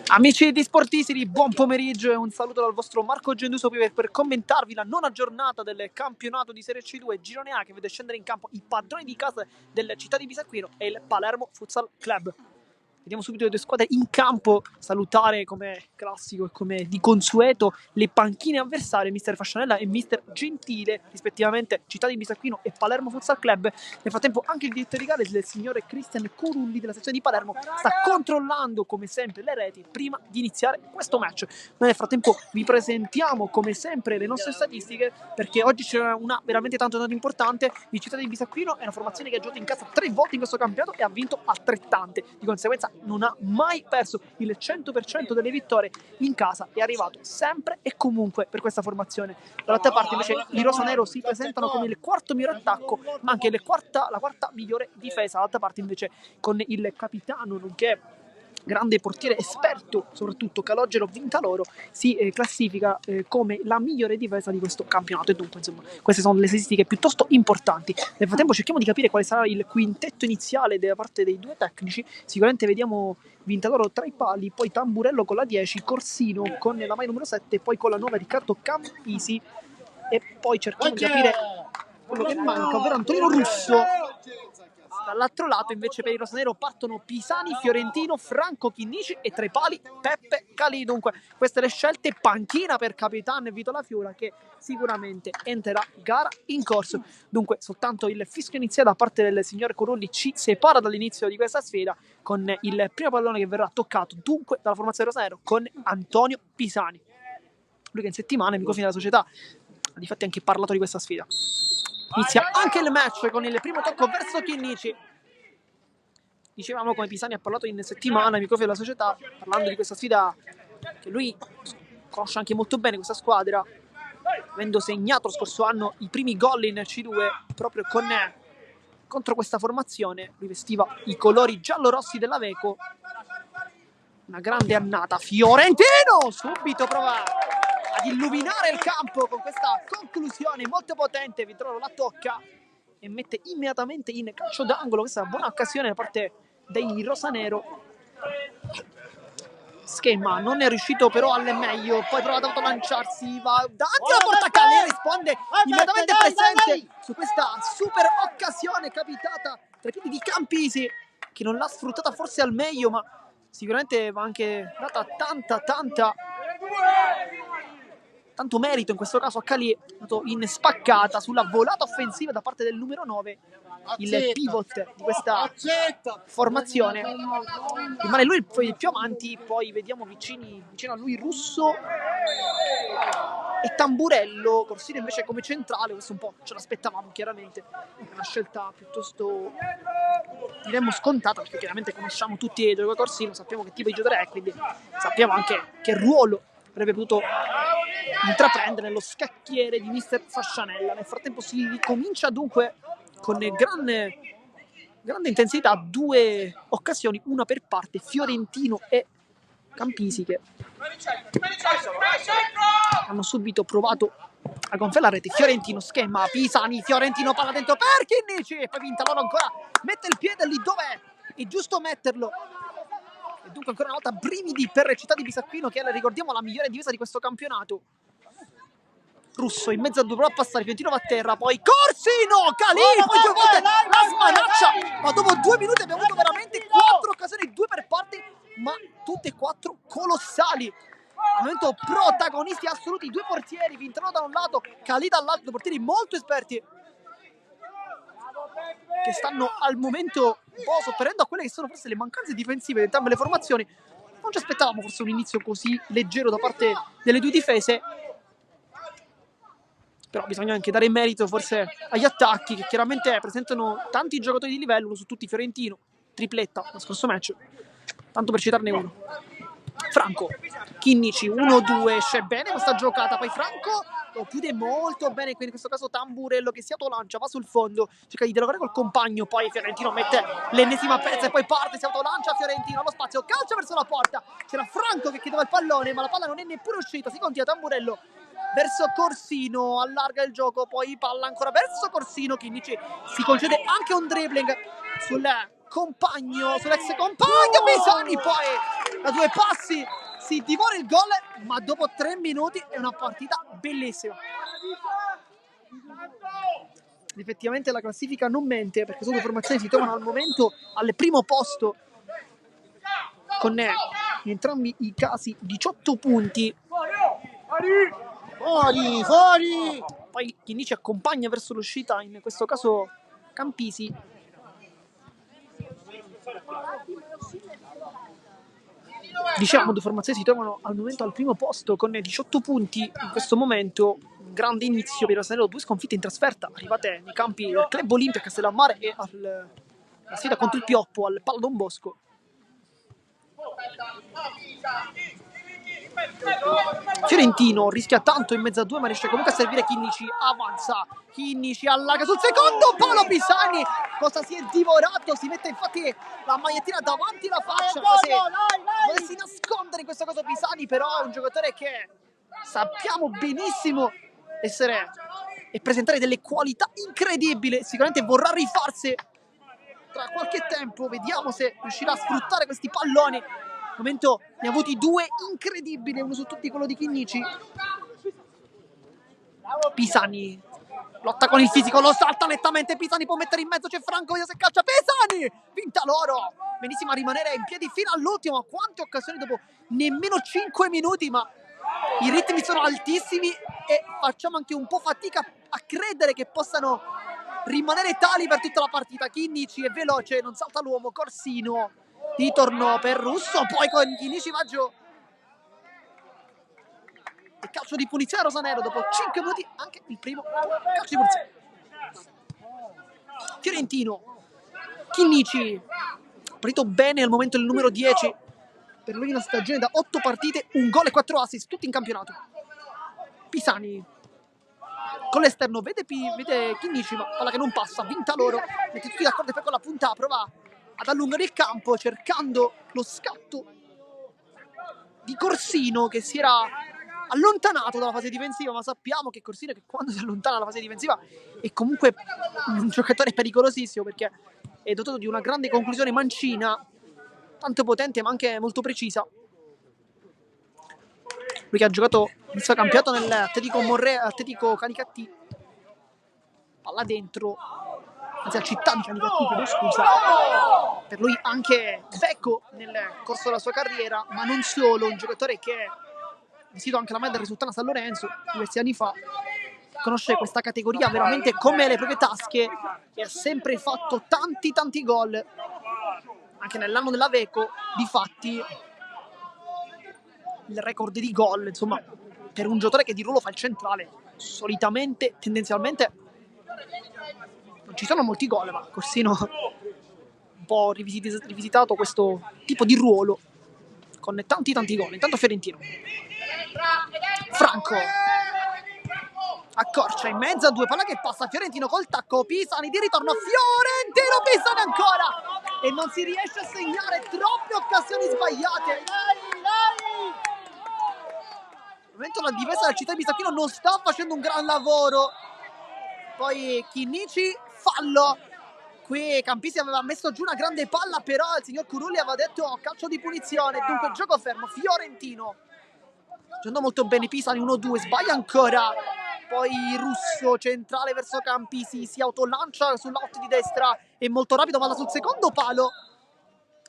Amici di Sportisiri, buon pomeriggio e un saluto dal vostro Marco Genduso per commentarvi la nona giornata del campionato di Serie C2 Girone A che vede scendere in campo i padroni di casa della città di Pisacquino e il Palermo Futsal Club. Vediamo subito le due squadre in campo, salutare come classico e come di consueto le panchine avversarie, mister Fascianella e mister Gentile, rispettivamente città di Pisacquino e Palermo Futsal Club. Nel frattempo anche il direttore di gara, il signore Cristian Corulli della sezione di Palermo, sta controllando come sempre le reti prima di iniziare questo match. Noi nel frattempo vi presentiamo come sempre le nostre statistiche, perché oggi c'era una veramente tanto importante. Il città di Pisacquino è una formazione che ha giocato in casa 3 volte in questo campionato e ha vinto altrettante, di conseguenza non ha mai perso il 100% delle vittorie in casa, è arrivato sempre e comunque per questa formazione. Dall'altra parte invece i rosanero si presentano come il quarto migliore attacco, ma anche la quarta migliore difesa. Dall'altra parte invece con il capitano nonché grande portiere esperto, soprattutto Calogero Vintaloro, si classifica come la migliore difesa di questo campionato. E dunque, insomma, queste sono le statistiche piuttosto importanti. Nel frattempo cerchiamo di capire quale sarà il quintetto iniziale da parte dei due tecnici. Sicuramente vediamo Vintaloro tra i pali, poi Tamburello con la 10, Corsino con la maglia numero 7, poi con la 9 Riccardo Campisi, e poi cerchiamo di capire quello che manca, ovvero Antonino Russo. Dall'altro lato invece per il rosanero partono Pisani, Fiorentino, Franco Chinnici e tra i pali Peppe Calì. Dunque queste le scelte, panchina per Capitano e Vito La Fiora che sicuramente entrerà gara in corso. Dunque soltanto il fischio iniziale da parte del signor Corulli ci separa dall'inizio di questa sfida, con il primo pallone che verrà toccato dunque dalla formazione rosanero con Antonio Pisani, lui che in settimana è amico fine della società ha difatti anche parlato di questa sfida. Inizia anche il match con il primo tocco verso Chinnici. Dicevamo come Pisani ha parlato in settimana, amico della società, parlando di questa sfida che lui conosce anche molto bene, questa squadra, avendo segnato lo scorso anno i primi gol in C2 proprio contro questa formazione. Lui vestiva i colori giallo-rossi dell'Aveco. Una grande annata. Fiorentino subito prova ad illuminare il campo con questa conclusione molto potente. Vitrolo la tocca e mette immediatamente in calcio d'angolo. Questa è una buona occasione da parte dei rosanero. Schema non è riuscito però al meglio, poi prova a lanciarsi, va davanti alla porta, Calè risponde immediatamente presente su questa super occasione capitata tra i piedi di Campisi, che non l'ha sfruttata forse al meglio, ma sicuramente va anche data tanto merito in questo caso a Calì, in spaccata sulla volata offensiva da parte del numero 9, il pivot di questa formazione. Rimane lui il più avanti, poi vediamo vicino a lui Russo e Tamburello, Corsino invece come centrale. Questo un po' ce l'aspettavamo chiaramente, è una scelta piuttosto diremmo scontata, perché chiaramente conosciamo tutti e due Corsino, sappiamo che tipo di giocatore è, quindi sappiamo anche che ruolo avrebbe potuto intraprendere nello scacchiere di mister Fascianella. Nel frattempo si ricomincia dunque con grande intensità, due occasioni, una per parte, Fiorentino e Campisi, che hanno subito provato a gonfiare la rete. Fiorentino, schema, Pisani, Fiorentino, palla dentro per Chinnici e poi Vintaloro ancora mette il piede lì dove è giusto metterlo. E dunque ancora una volta brividi per Città di Pisacquino, che è, ricordiamo, la migliore difesa di questo campionato. Russo in mezzo a due, prova a passare, Fiorentino va a terra, poi Corsino, Calì, poi due volte la smanaccia, ma dopo 2 minuti abbiamo avuto veramente 4 occasioni, 2 per parte, ma tutte e 4 colossali. Al momento protagonisti assoluti, 2 portieri, Vintrano da un lato, Calì dall'altro, 2 portieri molto esperti che stanno al momento un po' sopperendo a quelle che sono forse le mancanze difensive di entrambe le formazioni. Non ci aspettavamo forse un inizio così leggero da parte delle due difese, però bisogna anche dare merito forse agli attacchi, che chiaramente presentano tanti giocatori di livello, uno su tutti Fiorentino, tripletta lo scorso match, tanto per citarne uno. Franco, Chinnici, 1-2, esce bene questa giocata, poi Franco lo chiude molto bene, quindi in questo caso Tamburello che si autolancia, va sul fondo, cerca di dialogare col compagno, poi Fiorentino mette l'ennesima pezza e poi parte, si autolancia Fiorentino allo spazio, calcia verso la porta, c'era Franco che chiedeva il pallone, ma la palla non è neppure uscita, si continua, Tamburello verso Corsino, allarga il gioco, poi palla ancora verso Corsino, Chinnici si concede anche un dribbling sul compagno, sull'ex compagno Pisani, poi da 2 passi si divora il gol, ma dopo 3 minuti è una partita bellissima. Effettivamente la classifica non mente, perché sono due formazioni che si trovano al momento al primo posto con in entrambi i casi 18 punti. Fuori! Poi Chinnici accompagna verso l'uscita, in questo caso Campisi. Diciamo, due formazioni si trovano al momento al primo posto con 18 punti in questo momento. Un grande inizio per Rosanello, 2 sconfitte in trasferta arrivate nei campi del Club Olimpia a Castellammare e alla sfida contro il Pioppo al Palla Don Bosco. Fiorentino rischia tanto in mezzo a 2, ma riesce comunque a servire Chinnici. Avanza Chinnici, allaga sul secondo palo Pisani. Cosa si è divorato? Si mette infatti la magliettina davanti alla faccia, quasi volessi nascondere in questo caso Pisani, però è un giocatore che sappiamo benissimo essere e presentare delle qualità incredibili. Sicuramente vorrà rifarsi tra qualche tempo, vediamo se riuscirà a sfruttare questi palloni. Al momento ne ha avuti 2 incredibili, uno su tutti quello di Chinnici. Pisani lotta con il fisico, lo salta nettamente, Pisani può mettere in mezzo, c'è Franco, vediamo se calcia, Pisani, vinta loro, benissimo a rimanere in piedi fino all'ultimo. Quante occasioni dopo nemmeno 5 minuti, ma i ritmi sono altissimi e facciamo anche un po' fatica a credere che possano rimanere tali per tutta la partita. Chinnici è veloce, non salta l'uomo, Corsino di ritorno per Russo, poi con Chinnici va giù. E calcio di punizione a Rosanero dopo 5 minuti, anche il primo calcio di punizione. Fiorentino, Chinnici, partito bene al momento il numero 10, per lui una stagione da 8 partite, 1 gol e 4 assist, tutti in campionato. Pisani con l'esterno, vede Chinnici, ma palla che non passa, vinta loro, mette tutti d'accordo e poi con la punta prova ad allungare il campo cercando lo scatto di Corsino che si era allontanato dalla fase difensiva, ma sappiamo che Corsino, che quando si allontana dalla fase difensiva è comunque un giocatore pericolosissimo, perché è dotato di una grande conclusione mancina, tanto potente ma anche molto precisa. Lui che ha giocato il suo campionato nell'Atletico Canicattì, palla dentro, anzi al Città di Canicattì, chiedo scusa. Per lui anche Vecco nel corso della sua carriera, ma non solo, un giocatore che ha vestito anche la maglia del Resultana San Lorenzo diversi anni fa, conosce questa categoria veramente come le proprie tasche e ha sempre fatto tanti gol, anche nell'anno della Vecco. Difatti il record di gol, insomma, per un giocatore che di ruolo fa il centrale, solitamente, tendenzialmente non ci sono molti gol, ma Corsino un po' rivisitato questo tipo di ruolo con tanti gol. Intanto Fiorentino, Franco accorcia in mezzo a 2, palla che passa, Fiorentino col tacco, Pisani di ritorno, Fiorentino, Pisani ancora e non si riesce a segnare, troppe occasioni sbagliate. Al momento la difesa del Città di Bisacchino non sta facendo un gran lavoro. Poi Chinnici, fallo. Qui Campisi aveva messo giù una grande palla, però il signor Curulli aveva detto calcio di punizione, dunque gioco fermo. Fiorentino giocando molto bene, Pisani 1-2, sbaglia ancora. Poi Russo centrale verso Campisi, si autolancia sull'out di destra e molto rapido, palla sul secondo palo.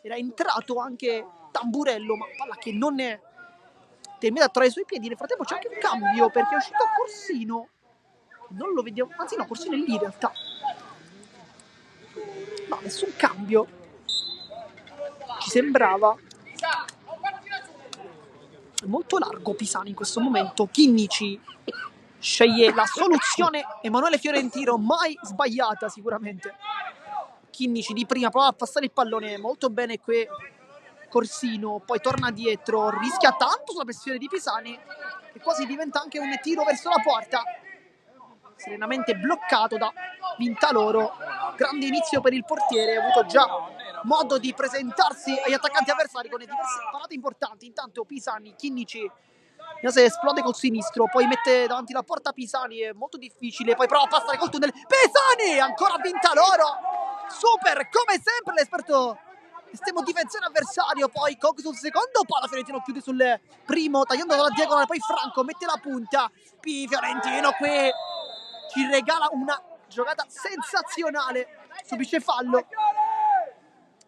Era entrato anche Tamburello, ma palla che non è terminata tra i suoi piedi. Nel frattempo c'è anche un cambio, perché è uscito Corsino, non lo vediamo, anzi no, Corsino è lì in realtà. No, nessun cambio, ci sembrava. È molto largo Pisani in questo momento. Chinnici sceglie la soluzione Emanuele Fiorentino, mai sbagliata sicuramente. Chinnici di prima prova a passare il pallone molto bene qui Corsino, poi torna dietro, rischia tanto sulla pressione di Pisani che quasi diventa anche un tiro verso la porta, serenamente bloccato da Vintaloro. Grande inizio per il portiere, ha avuto già modo di presentarsi agli attaccanti avversari con diverse parate importanti. Intanto Pisani, Chinnici se esplode col sinistro, poi mette davanti la porta Pisani, è molto difficile, poi prova a passare col tunnel, Pisani ancora Vintaloro, super come sempre l'esperto estremo difensore avversario, poi Kog sul secondo palo, Fiorentino chiude sul primo, tagliando dalla diagonale, poi Franco mette la punta, Fiorentino qui ci regala una giocata sensazionale, subisce fallo.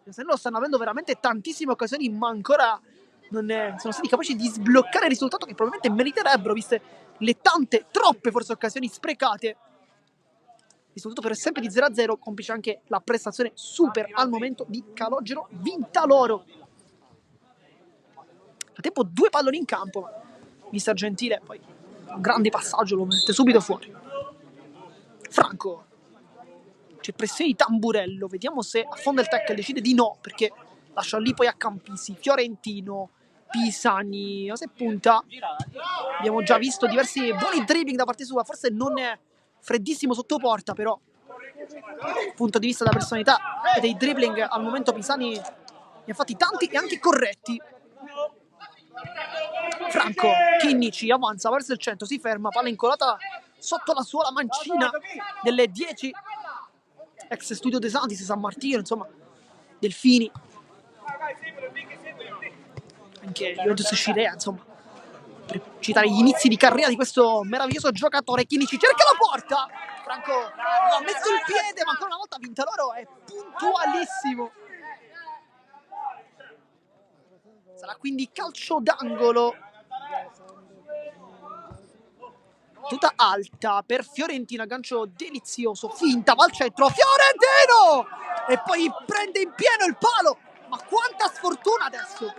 Lo stanno avendo veramente tantissime occasioni, ma ancora non sono stati capaci di sbloccare il risultato che probabilmente meriterebbero, viste le tante, troppe forse occasioni sprecate. Il risultato però è sempre di 0-0, complice anche la prestazione super al momento di Calogero Vintaloro. A tempo 2 palloni in campo, ma mister Gentile poi un grande passaggio lo mette subito fuori. Franco, c'è pressione di Tamburello, vediamo se affonda il tackle, decide di no perché lascia lì poi a Campisi, Fiorentino, Pisani, se punta. Abbiamo già visto diversi buoni dribbling da parte sua, forse non è freddissimo sotto porta, però dal punto di vista della personalità e dei dribbling al momento Pisani ne ha fatti tanti e anche corretti. Franco, Chinnici avanza verso il centro, si ferma, palla incolata sotto la suola mancina delle 10 ex Studio De Santis, San Martino, insomma Delfini, anche Juventus Scirea, insomma, per citare gli inizi di carriera di questo meraviglioso giocatore. Chinnici cerca la porta, Franco ha messo il piede, ma ancora una volta Vintaloro è puntualissimo. Sarà quindi calcio d'angolo, tutta alta per Fiorentina, gancio delizioso, finta, va al centro, Fiorentino! E poi prende in pieno il palo, ma quanta sfortuna adesso!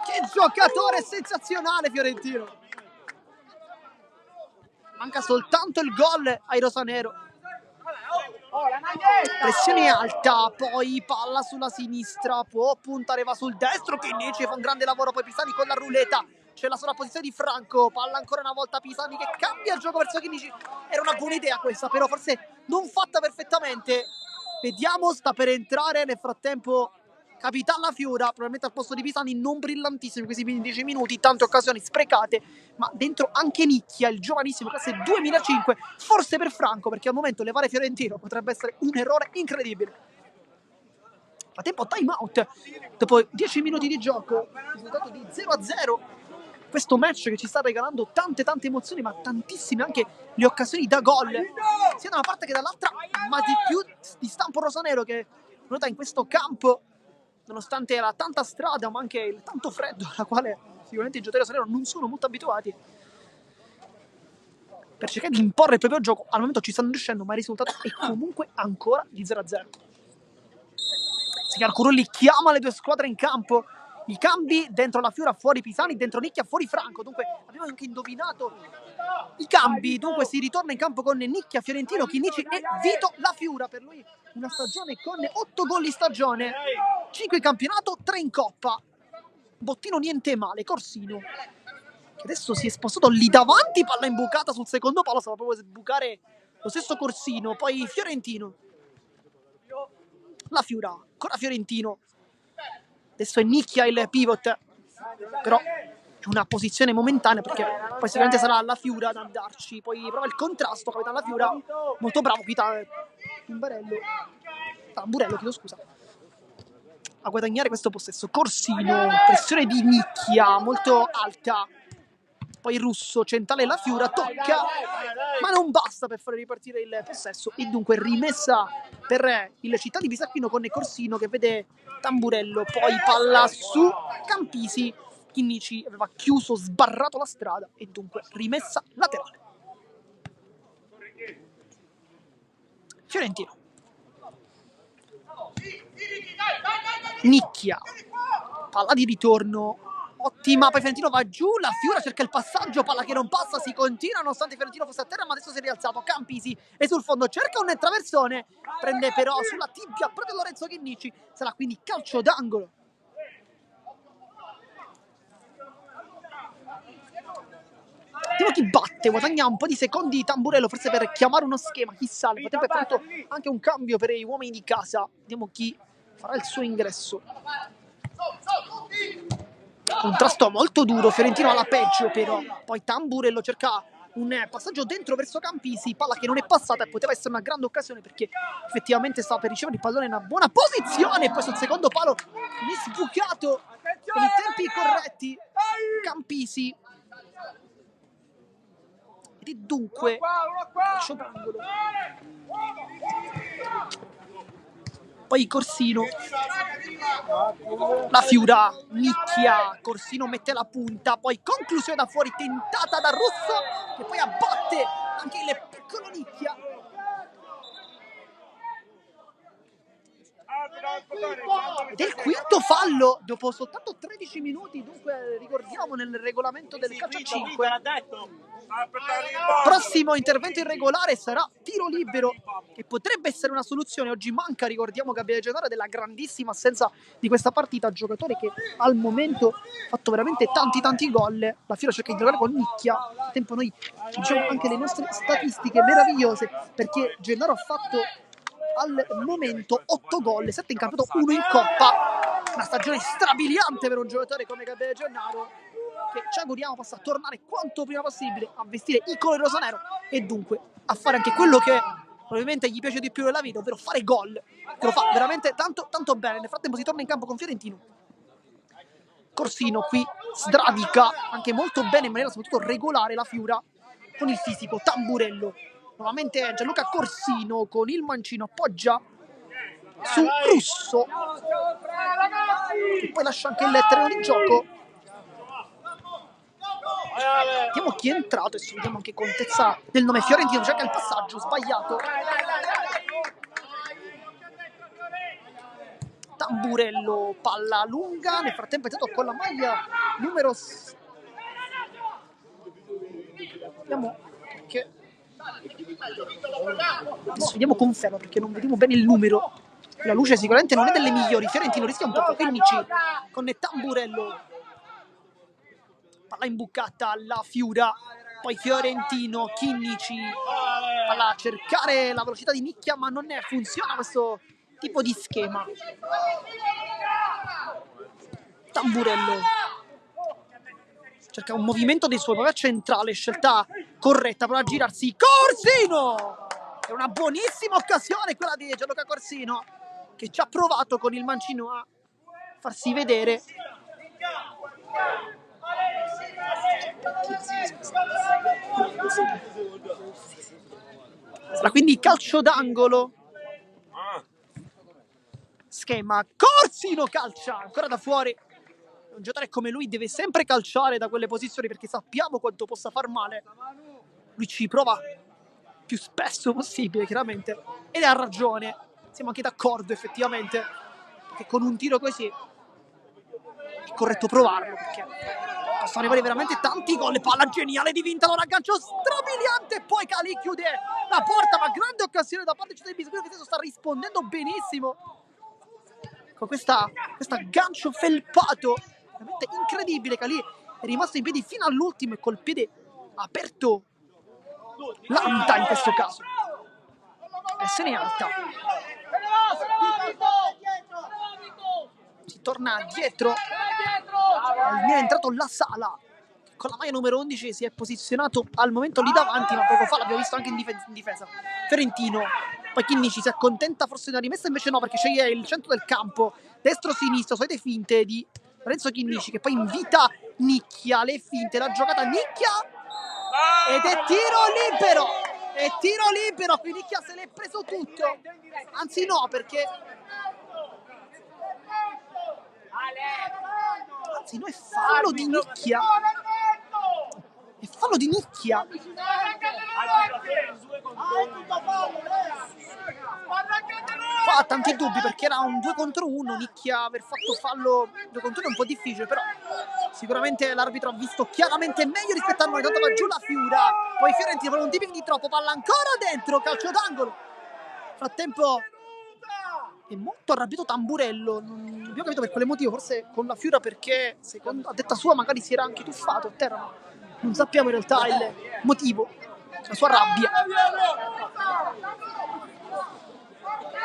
Che giocatore sensazionale Fiorentino! Manca soltanto il gol ai rosanero. Pressione alta, poi palla sulla sinistra, può puntare, va sul destro, Chinnici fa un grande lavoro, poi Pisani con la ruleta, c'è la sovrapposizione di Franco, palla ancora una volta Pisani che cambia il gioco verso Chinnici. Era una buona idea questa, però forse non fatta perfettamente. Vediamo, sta per entrare nel frattempo Capitan Lafiura, probabilmente al posto di Pisani, non brillantissimo in questi 15 minuti, tante occasioni sprecate, ma dentro anche Nicchia, il giovanissimo, classe 2005, forse per Franco, perché al momento levare Fiorentino potrebbe essere un errore incredibile. A tempo time out, dopo 10 minuti di gioco, risultato di 0-0, questo match che ci sta regalando tante emozioni, ma tantissime anche le occasioni da gol, sia da una parte che dall'altra, ma di più di stampo rosanero che nota in questo campo, nonostante la tanta strada ma anche il tanto freddo alla quale sicuramente i giocatori rosanero non sono molto abituati, per cercare di imporre il proprio gioco. Al momento ci stanno riuscendo, ma il risultato è comunque ancora di 0-0. Signor Curulli chiama le due squadre in campo, i cambi dentro la Fiora, fuori Pisani, dentro Nicchia, fuori Franco. Dunque abbiamo anche indovinato i cambi, dunque si ritorna in campo con Nicchia, Fiorentino, Chinnici e Vito La Fiura. Per lui una stagione con 8 gol in stagione, 5 in campionato, 3 in coppa. Bottino niente male, Corsino che adesso si è spostato lì davanti, palla imbucata sul secondo palo, stava proprio a sbucare lo stesso Corsino, poi Fiorentino, La Fiura, ancora Fiorentino, adesso è Nicchia il pivot, però è una posizione momentanea perché poi sicuramente sarà La Fiura ad andarci, poi prova il contrasto, capitano La Fiura, molto bravo Tamburello, chiedo scusa, a guadagnare questo possesso. Corsino, pressione di Nicchia molto alta, poi Russo, centrale La Fiura, tocca, ma non basta per fare ripartire il possesso e dunque rimessa per il Città di Bisacchino con Corsino che vede Tamburello, poi palla su Campisi, Chinnici aveva chiuso, sbarrato la strada e dunque rimessa laterale. Fiorentino, Nicchia, palla di ritorno ottima, poi Fiorentino va giù, La Fiura cerca il passaggio, palla che non passa, si continua nonostante Fiorentino fosse a terra, ma adesso si è rialzato, Campisi e sul fondo cerca un traversone, prende però sulla tibia proprio Lorenzo Chinnici, sarà quindi calcio d'angolo. Vediamo chi batte, guadagna un po' di secondi Tamburello, forse per chiamare uno schema, chissà, nel frattempo è pronto anche un cambio per gli uomini di casa, vediamo chi farà il suo ingresso. Contrasto molto duro, Fiorentino alla peggio però, poi Tamburello cerca un passaggio dentro verso Campisi, palla che non è passata e poteva essere una grande occasione perché effettivamente stava per ricevere il pallone in una buona posizione e poi sul secondo palo mi è sbucato con i tempi corretti Campisi. Ed è dunque calcio d'angolo. Poi Corsino, la Fiura, nicchia, Corsino mette la punta, poi conclusione da fuori tentata da Russo che poi abbatte anche il piccolo nicchia. Ed è il quinto fallo dopo soltanto 13 minuti, dunque ricordiamo nel regolamento del calcio a 5. Prossimo intervento irregolare sarà tiro libero, che potrebbe essere una soluzione. Oggi manca, ricordiamo, Gabriele Gennaro della grandissima assenza di questa partita, giocatore che al momento ha fatto veramente tanti gol. La Fiora cerca di giocare con nicchia. Nel tempo noi diciamo anche le nostre statistiche meravigliose, perché Gennaro ha fatto al momento 8 gol, 7 in campionato, 1 in Coppa. Una stagione strabiliante per un giocatore come Gabriele Gennaro, che ci auguriamo possa tornare quanto prima possibile a vestire il colore rosanero e dunque a fare anche quello che probabilmente gli piace di più nella vita, ovvero fare gol, che lo fa veramente tanto bene. Nel frattempo si torna in campo con Fiorentino. Corsino qui sdradica anche molto bene in maniera soprattutto regolare la Fiura con il fisico. Tamburello, nuovamente Gianluca Corsino con il mancino, appoggia su Russo che poi lascia anche il terreno di gioco. Vediamo chi è entrato e vediamo anche contezza del nome Fiorentino, cerca il passaggio sbagliato. Tamburello, palla lunga, nel frattempo è stato con la maglia numero... Vediamo che... Adesso vediamo conferma perché non vediamo bene il numero. La luce sicuramente non è delle migliori. Fiorentino rischia un po', 15 con Tamburello. Palla imbucata alla Fiura, poi Fiorentino, Chinnici, palla a cercare la velocità di nicchia, ma non funziona questo tipo di schema. Tamburello cerca un movimento dei suoi, poi centrale, scelta corretta per girarsi. Corsino! È una buonissima occasione quella di Gianluca Corsino, che ci ha provato con il mancino a farsi vedere. Sarà quindi calcio d'angolo. Schema Corsino, calcia ancora da fuori. Un giocatore come lui deve sempre calciare da quelle posizioni perché sappiamo quanto possa far male. Lui ci prova più spesso possibile, chiaramente, ed ha ragione. Siamo anche d'accordo effettivamente, perché con un tiro così è corretto provarlo, perché possono arrivare veramente tanti gol. Palla geniale di Vintalo, un aggancio strabiliante, poi Calì chiude la porta, ma grande occasione da parte di Città di Bisacquero, che adesso sta rispondendo benissimo con questo aggancio felpato veramente incredibile. Calì è rimasto in piedi fino all'ultimo e col piede aperto l'anta in questo caso, e se ne alta. Si torna dietro. Mi è entrato La Sala con la maglia numero 11, si è posizionato al momento lì davanti, ma poco fa l'abbiamo visto anche in difesa. Fiorentino, poi Chinnici si accontenta forse di una rimessa, invece no, perché sceglie il centro del campo, destro-sinistro, solite finte di Lorenzo Chinnici, che poi invita Nicchia, le finte, la giocata Nicchia, ed è tiro libero! È tiro libero, qui Nicchia se l'è preso tutto, anzi no, perché... Anzi, no, è fallo di Nicchia. È fallo di Nicchia. Fa tanti dubbi perché era un 2 contro 1. Nicchia aver fatto fallo 2 contro 1 è un po' difficile, però sicuramente l'arbitro ha visto chiaramente meglio rispetto a noi. Tanto va giù la Fiura. Poi Fiorentino per un tipping di troppo, palla ancora dentro, calcio d'angolo. Frattempo è molto arrabbiato Tamburello, non abbiamo capito per quale motivo, forse con la Fiura perché secondo a detta sua magari si era anche tuffato a terra, ma non sappiamo in realtà il motivo, la sua rabbia.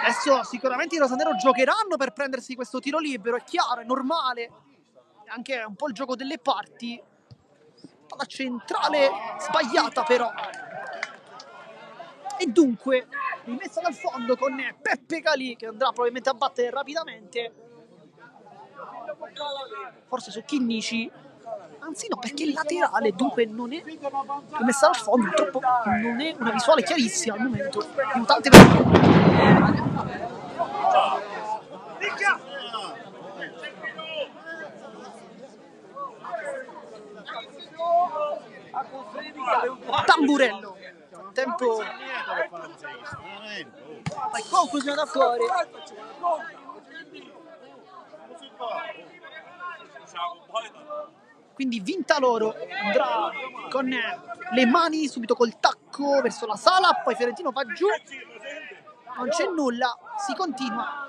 Adesso sicuramente i rosanero giocheranno per prendersi questo tiro libero, è chiaro, è normale, è anche un po' il gioco delle parti. palla centrale sbagliata però. E dunque rimessa dal fondo con Peppe Calì che andrà probabilmente a battere rapidamente, forse su Chinnici, anzi no, perché è laterale, dunque non è rimessa dal fondo, purtroppo non è una visuale chiarissima al momento, aiutante per... Tamburello, tempo vai, conclusione da fuori, quindi vinta loro, andrà con le mani subito col tacco verso la sala, poi Fiorentino va giù, non c'è nulla, si continua.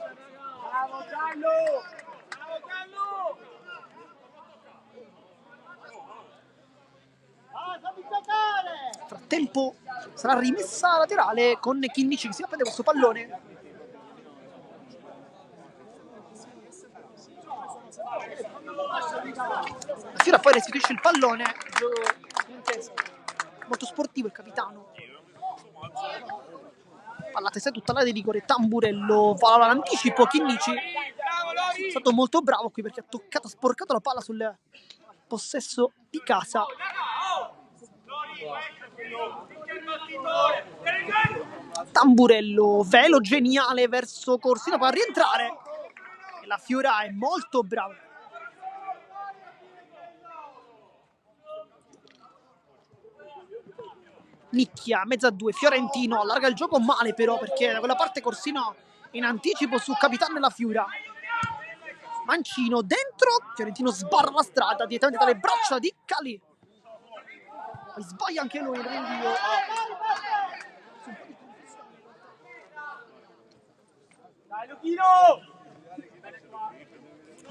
Nel frattempo sarà rimessa laterale con Chinnici che si va a prendere questo pallone. La Fiora poi restituisce il pallone, molto sportivo il capitano. Palla testa tutta la di rigore, Tamburello va all'anticipo, Chinnici è stato molto bravo qui perché ha sporcato la palla sul possesso di casa. Tamburello, velo geniale verso Corsino per rientrare e la Fiora è molto brava. Nicchia, mezza a due, Fiorentino allarga il gioco male però perché da quella parte Corsino in anticipo su capitano della Fiora. Mancino dentro, Fiorentino sbarra la strada direttamente dalle braccia di Calì. Poi sbaglia anche lui, rinvio.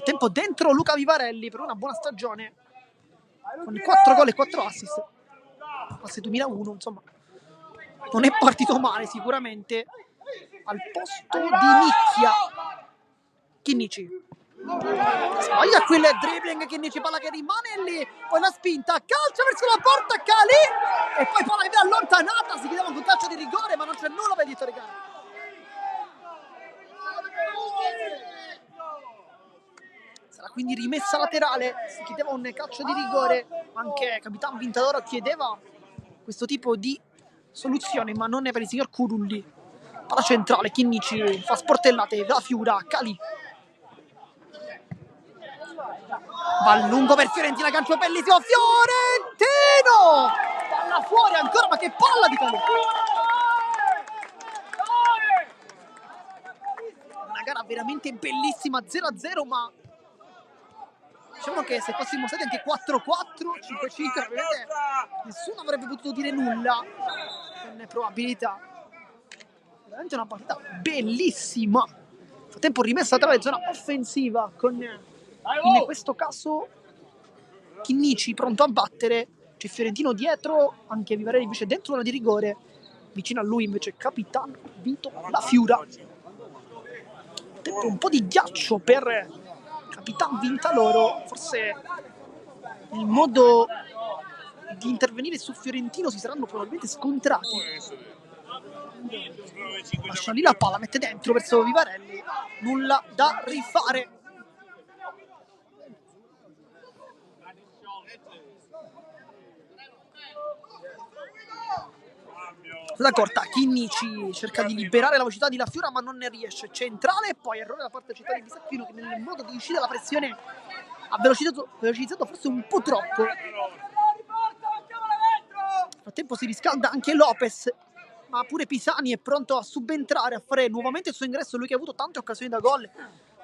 Tempo dentro Luca Vivarelli per una buona stagione con 4 gol e 4 assist. Passe 2001, insomma non è partito male sicuramente. Al posto di Nicchia Chinnici sbaglia qui il dribbling, Chinnici, palla che rimane lì, poi la spinta, calcia verso la porta, Calì e poi palla che viene allontanata, si chiedeva un calcio di rigore ma non c'è nulla per il direttore gara. Sarà quindi rimessa laterale, si chiedeva un calcio di rigore, anche capitano Vintadoro chiedeva questo tipo di soluzione ma non è per il signor Curulli. Palla centrale, Chinnici fa sportellate, la Fiura, Calì va lungo per Fiorentina, gancio bellissimo, Fiorentino, palla fuori ancora, ma che palla di Calì. Una gara veramente bellissima, 0-0, ma diciamo che se fossimo stati anche 4-4, 5-5, ovviamente nessuno avrebbe potuto dire nulla con probabilità. Veramente una partita bellissima. Nel frattempo rimessa tra la zona offensiva con in questo caso Chinnici pronto a battere, c'è Fiorentino dietro, anche Vivarelli invece dentro una di rigore, vicino a lui invece capitano Vito La Fiura. Un po' di ghiaccio per capitano Vintaloro, forse il modo di intervenire su Fiorentino si saranno probabilmente scontrati. Lascia lì la palla, mette dentro verso Vivarelli, nulla da rifare. Sulla corta Chinnici cerca di liberare la velocità di La Fiora ma non ne riesce, centrale e poi errore da parte del città di Bisacchino che nel modo di uscire dalla pressione ha velocizzato forse un po' troppo. Nel frattempo si riscalda anche Lopez, ma pure Pisani è pronto a subentrare, a fare nuovamente il suo ingresso, lui che ha avuto tante occasioni da gol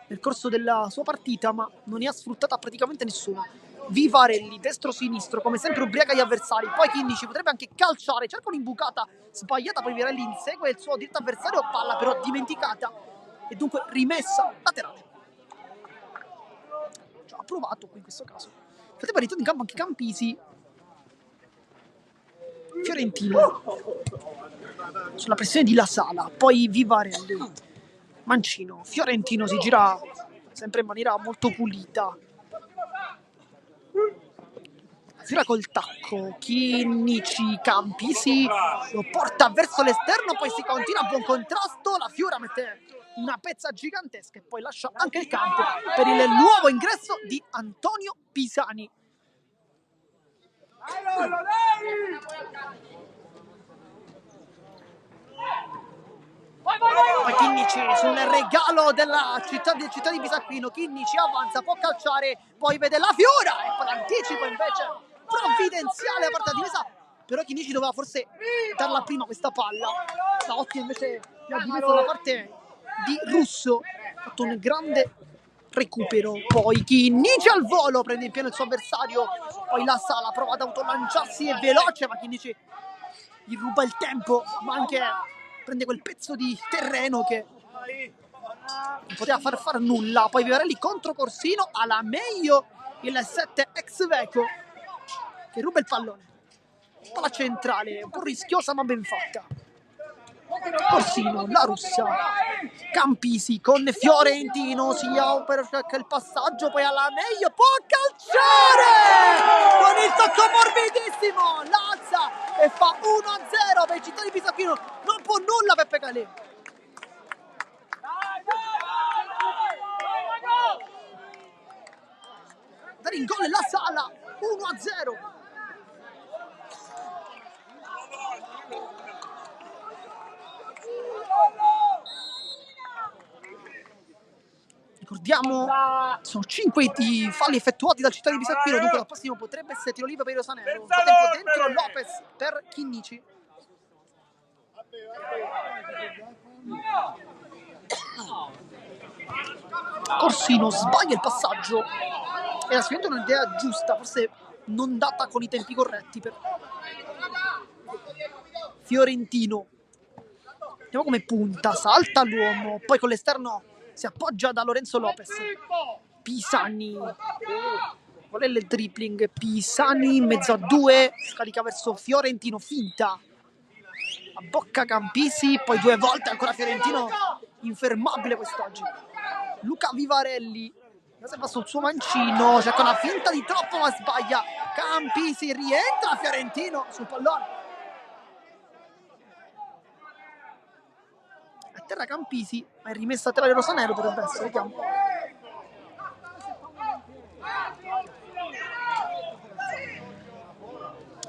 nel corso della sua partita ma non ne ha sfruttata praticamente nessuna. Vivarelli, destro-sinistro, come sempre ubriaca gli avversari, poi Chinnici potrebbe anche calciare, cerca un'imbucata sbagliata, poi Vivarelli insegue il suo diretto avversario, palla però dimenticata e dunque rimessa laterale. Ha provato qui in questo caso. Frattempo è ritornato in campo anche Campisi. Fiorentino sulla pressione di La Sala, poi Vivarelli, Mancino, Fiorentino si gira sempre in maniera molto pulita. gira col tacco, Chinnici, Campisi lo porta verso l'esterno, poi si continua a buon contrasto, la Fiora mette una pezza gigantesca e poi lascia anche il campo per il nuovo ingresso di Antonio Pisani. Poi Chinnici sul regalo della città di Pisacquino, Chinnici avanza, può calciare, poi vede la Fiora e poi l'anticipo invece provvidenziale a parte la difesa, però Chinnici doveva forse darla prima questa palla, la ottima invece la difesa da parte di Russo, ha fatto un grande recupero, poi Chinnici al volo prende in pieno il suo avversario, poi la Sala prova ad autolanciarsi, è veloce ma Chinnici gli ruba il tempo, ma anche prende quel pezzo di terreno che non poteva far nulla. Poi Vivarelli contro Corsino, alla meglio il 7 ex Veco che ruba il pallone, palla centrale un po' rischiosa ma ben fatta. Corsino, la russa, Campisi con Fiorentino, si opera il passaggio, poi alla meglio può calciare con il tocco morbidissimo, l'alza e fa 1-0 per i città di Pisacchino. Non può nulla Peppe Calè. Dare in gol la Sala, 1-0. Ricordiamo, sono 5 i falli effettuati dal città di Pisacquino, dunque dal prossimo potrebbe essere tiro libero per i rosanero. Frattempo dentro Lopez per Chinnici. Corsino sbaglia il passaggio, era sicuramente un'idea giusta, forse non data con i tempi corretti per Fiorentino. Vediamo come punta, salta l'uomo, poi con l'esterno si appoggia da Lorenzo Lopez. Pisani vuole il dribbling, Pisani in mezzo a due, scarica verso Fiorentino, finta, a bocca Campisi, poi due volte ancora Fiorentino, infermabile quest'oggi. Luca Vivarelli va sul suo mancino, cerca una finta di troppo ma sbaglia. Campisi, rientra Fiorentino sul pallone. A terra Campisi, ma è rimessa a terra di rosanero, potrebbe essere, vediamo.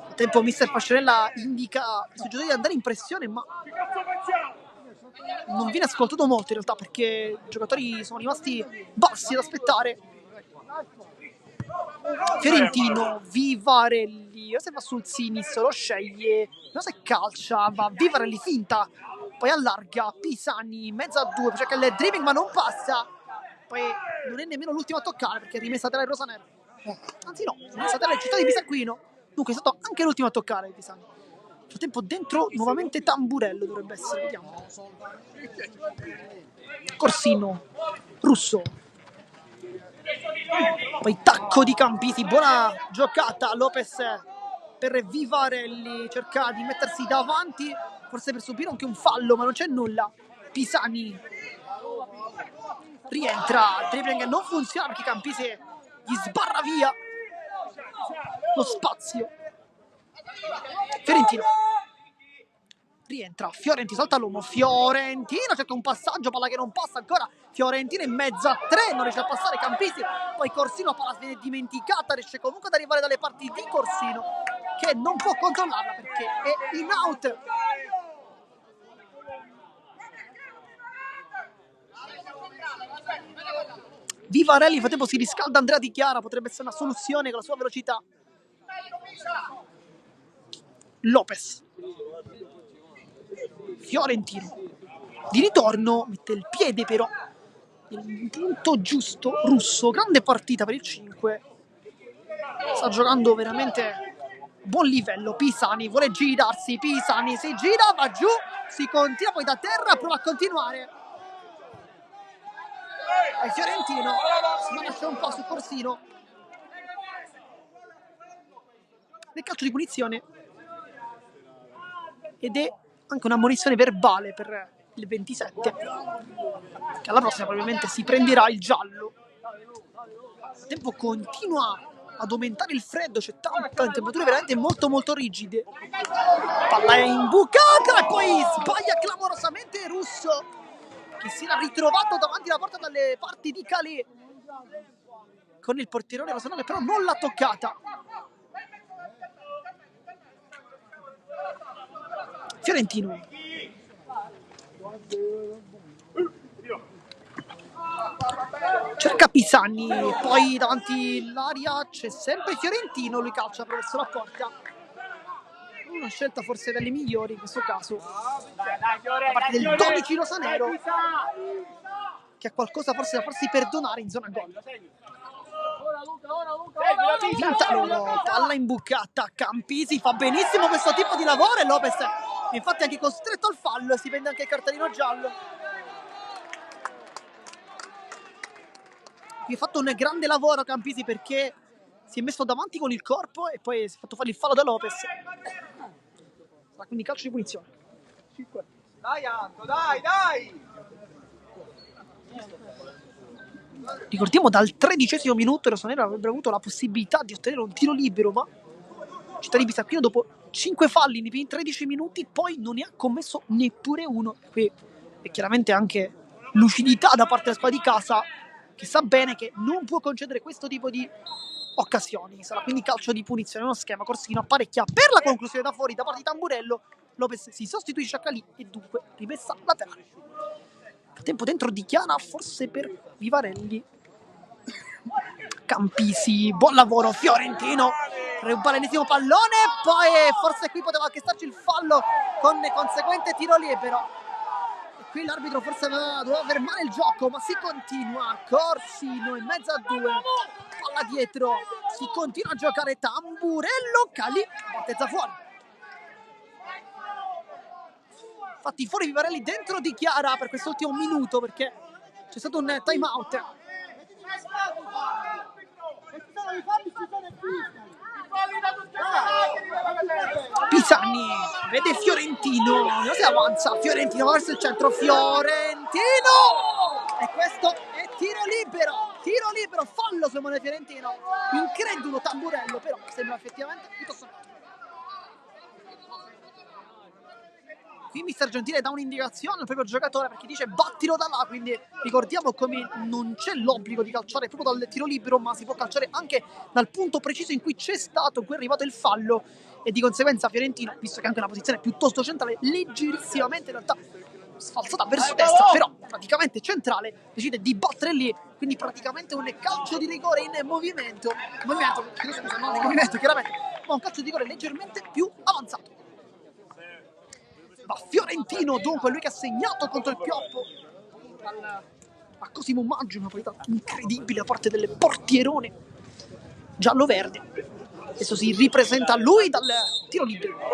A tempo mister Fascinella indica ai suoi giocatori di andare in pressione, ma non viene ascoltato molto in realtà, perché i giocatori sono rimasti bassi ad aspettare. Fiorentino, Vivarelli, se va sul sinistro, lo sceglie, non se calcia, va Vivarelli, finta, poi allarga, Pisani, mezzo a due, cerca il dribbling ma non passa, poi non è nemmeno l'ultimo a toccare perché è rimessa a terra il rosanero, anzi no, è rimessa a terra il città di Pisacquino, dunque è stato anche l'ultimo a toccare Pisani. Nel frattempo dentro nuovamente Tamburello dovrebbe essere, vediamo. Corsino, Russo, poi tacco di Campisi, buona giocata, Lopez per Vivarelli, cerca di mettersi davanti, forse per subire anche un fallo, ma non c'è nulla. Pisani rientra, dribbling non funziona perché Campisi gli sbarra via lo spazio. Fiorentino rientra, Fiorentino salta l'uomo, Fiorentino cerca un passaggio, palla che non passa ancora, Fiorentino in mezzo a tre, non riesce a passare Campisi, poi Corsino, palla viene dimenticata, riesce comunque ad arrivare dalle parti di Corsino che non può controllarla perché è in out. Vivarelli nel frattempo si riscalda, Andrea Di Chiara, potrebbe essere una soluzione con la sua velocità. Lopez, Fiorentino di ritorno, mette il piede però nel punto giusto. Russo, grande partita per il 5, sta giocando veramente buon livello. Pisani vuole girarsi, Pisani si gira, va giù, si continua, poi da terra prova a continuare e Fiorentino si lascia un po' su Corsino nel calcio di punizione ed è anche una ammonizione verbale per il 27 che alla prossima probabilmente si prenderà il giallo. Il tempo continua ad aumentare il freddo, c'è tante temperature veramente molto molto rigide. Palla è imbucata e poi sbaglia clamorosamente Russo, che si era ritrovato davanti alla porta dalle parti di Calais con il portierone rosanero, però non l'ha toccata. Fiorentino cerca Pisani, poi davanti l'area c'è sempre Fiorentino, lui calcia verso la porta. Una scelta forse delle migliori in questo caso da parte del 12 rosanero, che ha qualcosa forse da farsi perdonare in zona gol. Vinta loro, palla imbucata, Campisi fa benissimo questo tipo di lavoro e Lopez infatti è anche costretto al fallo e si prende anche il cartellino giallo. Qui ha fatto un grande lavoro Campisi, perché si è messo davanti con il corpo e poi si è fatto fare il fallo da Lopez. Quindi calcio di punizione. Dai Anto, dai! Ricordiamo, dal 13° minuto il rosanero avrebbe avuto la possibilità di ottenere un tiro libero, ma Città di Pisacquino dopo 5 falli nei primi 13 minuti poi non ne ha commesso neppure uno. Qui è chiaramente anche lucidità da parte della squadra di casa, che sa bene che non può concedere questo tipo di occasioni. Sarà quindi calcio di punizione, uno schema. Corsino apparecchia per la conclusione da fuori da parte di Tamburello. Lopez si sostituisce a Calì e dunque rimessa laterale. Tempo dentro di Chiana, forse per Vivarelli. Campisi, buon lavoro Fiorentino, ruba l'ennesimo pallone, poi forse qui poteva anche starci il fallo con conseguente tiro libero. E qui l'arbitro forse doveva aver male il gioco, ma si continua. Corsino in mezzo a due, palla dietro, si continua a giocare. Tamburello, Calì battezza fuori. Infatti fuori Vivarelli, dentro di Chiara per quest'ultimo minuto, perché c'è stato un time out. Pisani vede Fiorentino, non si avanza, Fiorentino verso il centro, Fiorentino, e questo è tiro libero, fallo su Emanuele Fiorentino. Incredulo Tamburello, però sembra effettivamente piuttosto netto. Qui mister Gentile dà un'indicazione al proprio giocatore, perché dice battilo da là, quindi ricordiamo come non c'è l'obbligo di calciare proprio dal tiro libero, ma si può calciare anche dal punto preciso in cui c'è stato, in cui è arrivato il fallo, e di conseguenza Fiorentino, visto che è anche una posizione piuttosto centrale, leggerissimamente in realtà sfalsata verso destra, però praticamente centrale, decide di battere lì, quindi praticamente un calcio di rigore in movimento, scusa, non in movimento chiaramente, ma un calcio di rigore leggermente più avanzato. Ma Fiorentino, dunque, lui che ha segnato contro il Pioppo a Cosimo Maggio, una qualità incredibile da parte delle portierone giallo-verde. Adesso si ripresenta lui dal tiro libero. Ma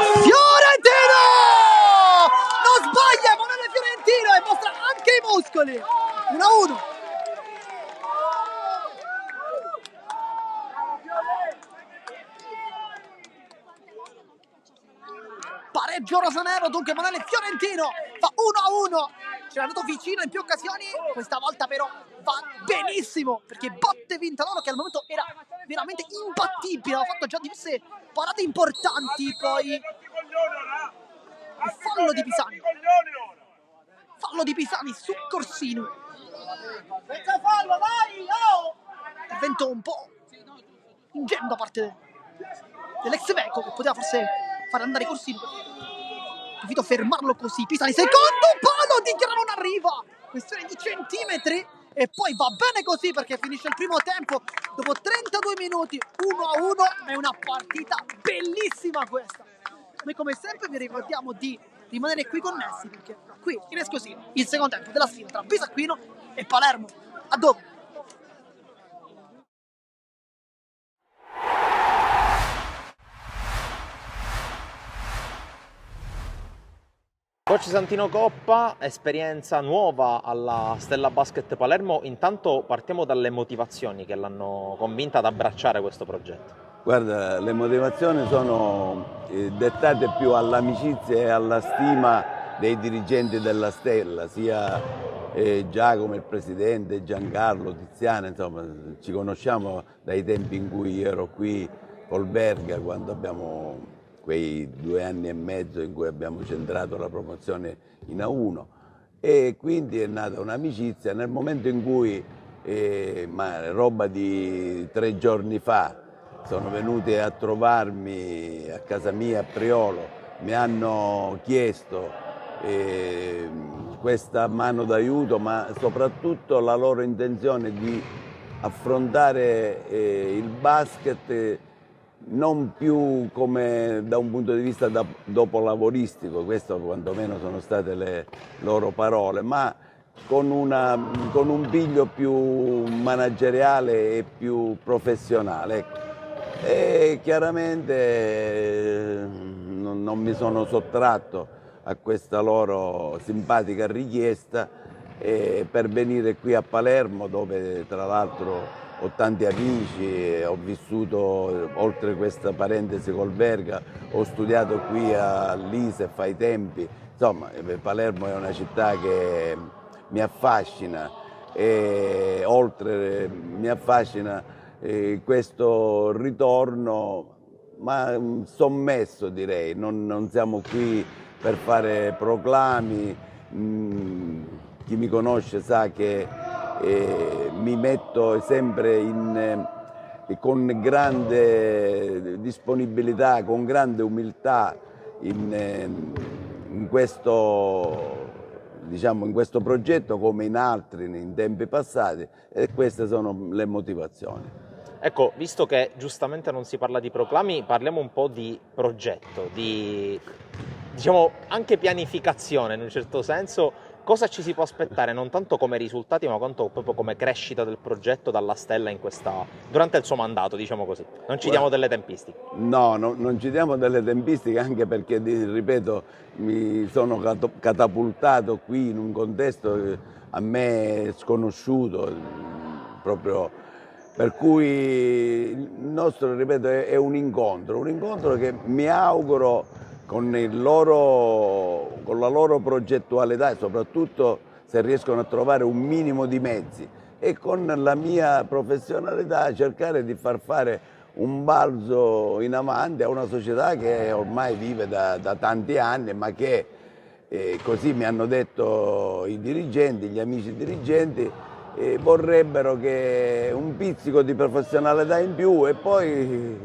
Fiorentino! Non sbaglia Emanuele Fiorentino e mostra anche i muscoli. 1-1. Pareggio rosanero, dunque Emanuele Fiorentino fa 1-1. C'era andato vicino in più occasioni, questa volta però va benissimo, perché batte Vintaloro, che al momento era veramente imbattibile, ha fatto già diverse parate importanti. Poi il fallo di Pisani su Corsino, intervento un po' ingenuo da parte dell'ex Veco, che poteva forse fare andare Corsino. Preferito fermarlo così. Pisani, secondo palo, di Chiara non arriva, questione di centimetri, e poi va bene così, perché finisce il primo tempo dopo 32 minuti 1-1. È una partita bellissima questa. Noi come sempre vi ricordiamo di rimanere qui connessi, perché qui in esclusiva il secondo tempo della sfida tra Pisacquino e Palermo. A dopo. Coach Santino Coppa, esperienza nuova alla Stella Basket Palermo. Intanto partiamo dalle motivazioni che l'hanno convinta ad abbracciare questo progetto. Guarda, le motivazioni sono dettate più all'amicizia e alla stima dei dirigenti della Stella, sia Giacomo il presidente, Giancarlo, Tiziana, insomma ci conosciamo dai tempi in cui io ero qui col Verga, quando abbiamo quei 2 anni e mezzo in cui abbiamo centrato la promozione in A1, e quindi è nata un'amicizia. Nel momento in cui, ma roba di 3 giorni fa, sono venuti a trovarmi a casa mia a Priolo, mi hanno chiesto questa mano d'aiuto, ma soprattutto la loro intenzione di affrontare il basket non più come da un punto di vista dopolavoristico, questo quantomeno sono state le loro parole, ma con un piglio più manageriale e più professionale. Ecco. E chiaramente non mi sono sottratto a questa loro simpatica richiesta per venire qui a Palermo, dove tra l'altro ho tanti amici, ho vissuto oltre questa parentesi col Verga, ho studiato qui all'ISEF ai tempi, insomma Palermo è una città che mi affascina e oltre mi affascina questo ritorno, ma sommesso direi, non siamo qui per fare proclami. Chi mi conosce sa che mi metto sempre con grande disponibilità, con grande umiltà in questo, diciamo, in questo progetto come in altri in tempi passati, e queste sono le motivazioni. Ecco, visto che giustamente non si parla di proclami, parliamo un po' di progetto, di, diciamo, anche pianificazione in un certo senso. Cosa ci si può aspettare, non tanto come risultati, ma quanto proprio come crescita del progetto dalla Stella durante il suo mandato, diciamo così. Non ci diamo delle tempistiche. No, non ci diamo delle tempistiche, anche perché, ripeto, mi sono catapultato qui in un contesto a me sconosciuto, proprio, per cui il nostro, ripeto, è un incontro che mi auguro con la loro progettualità, e soprattutto se riescono a trovare un minimo di mezzi, e con la mia professionalità cercare di far fare un balzo in avanti a una società che ormai vive da tanti anni, ma che, così mi hanno detto i dirigenti, gli amici dirigenti, vorrebbero che un pizzico di professionalità in più, e poi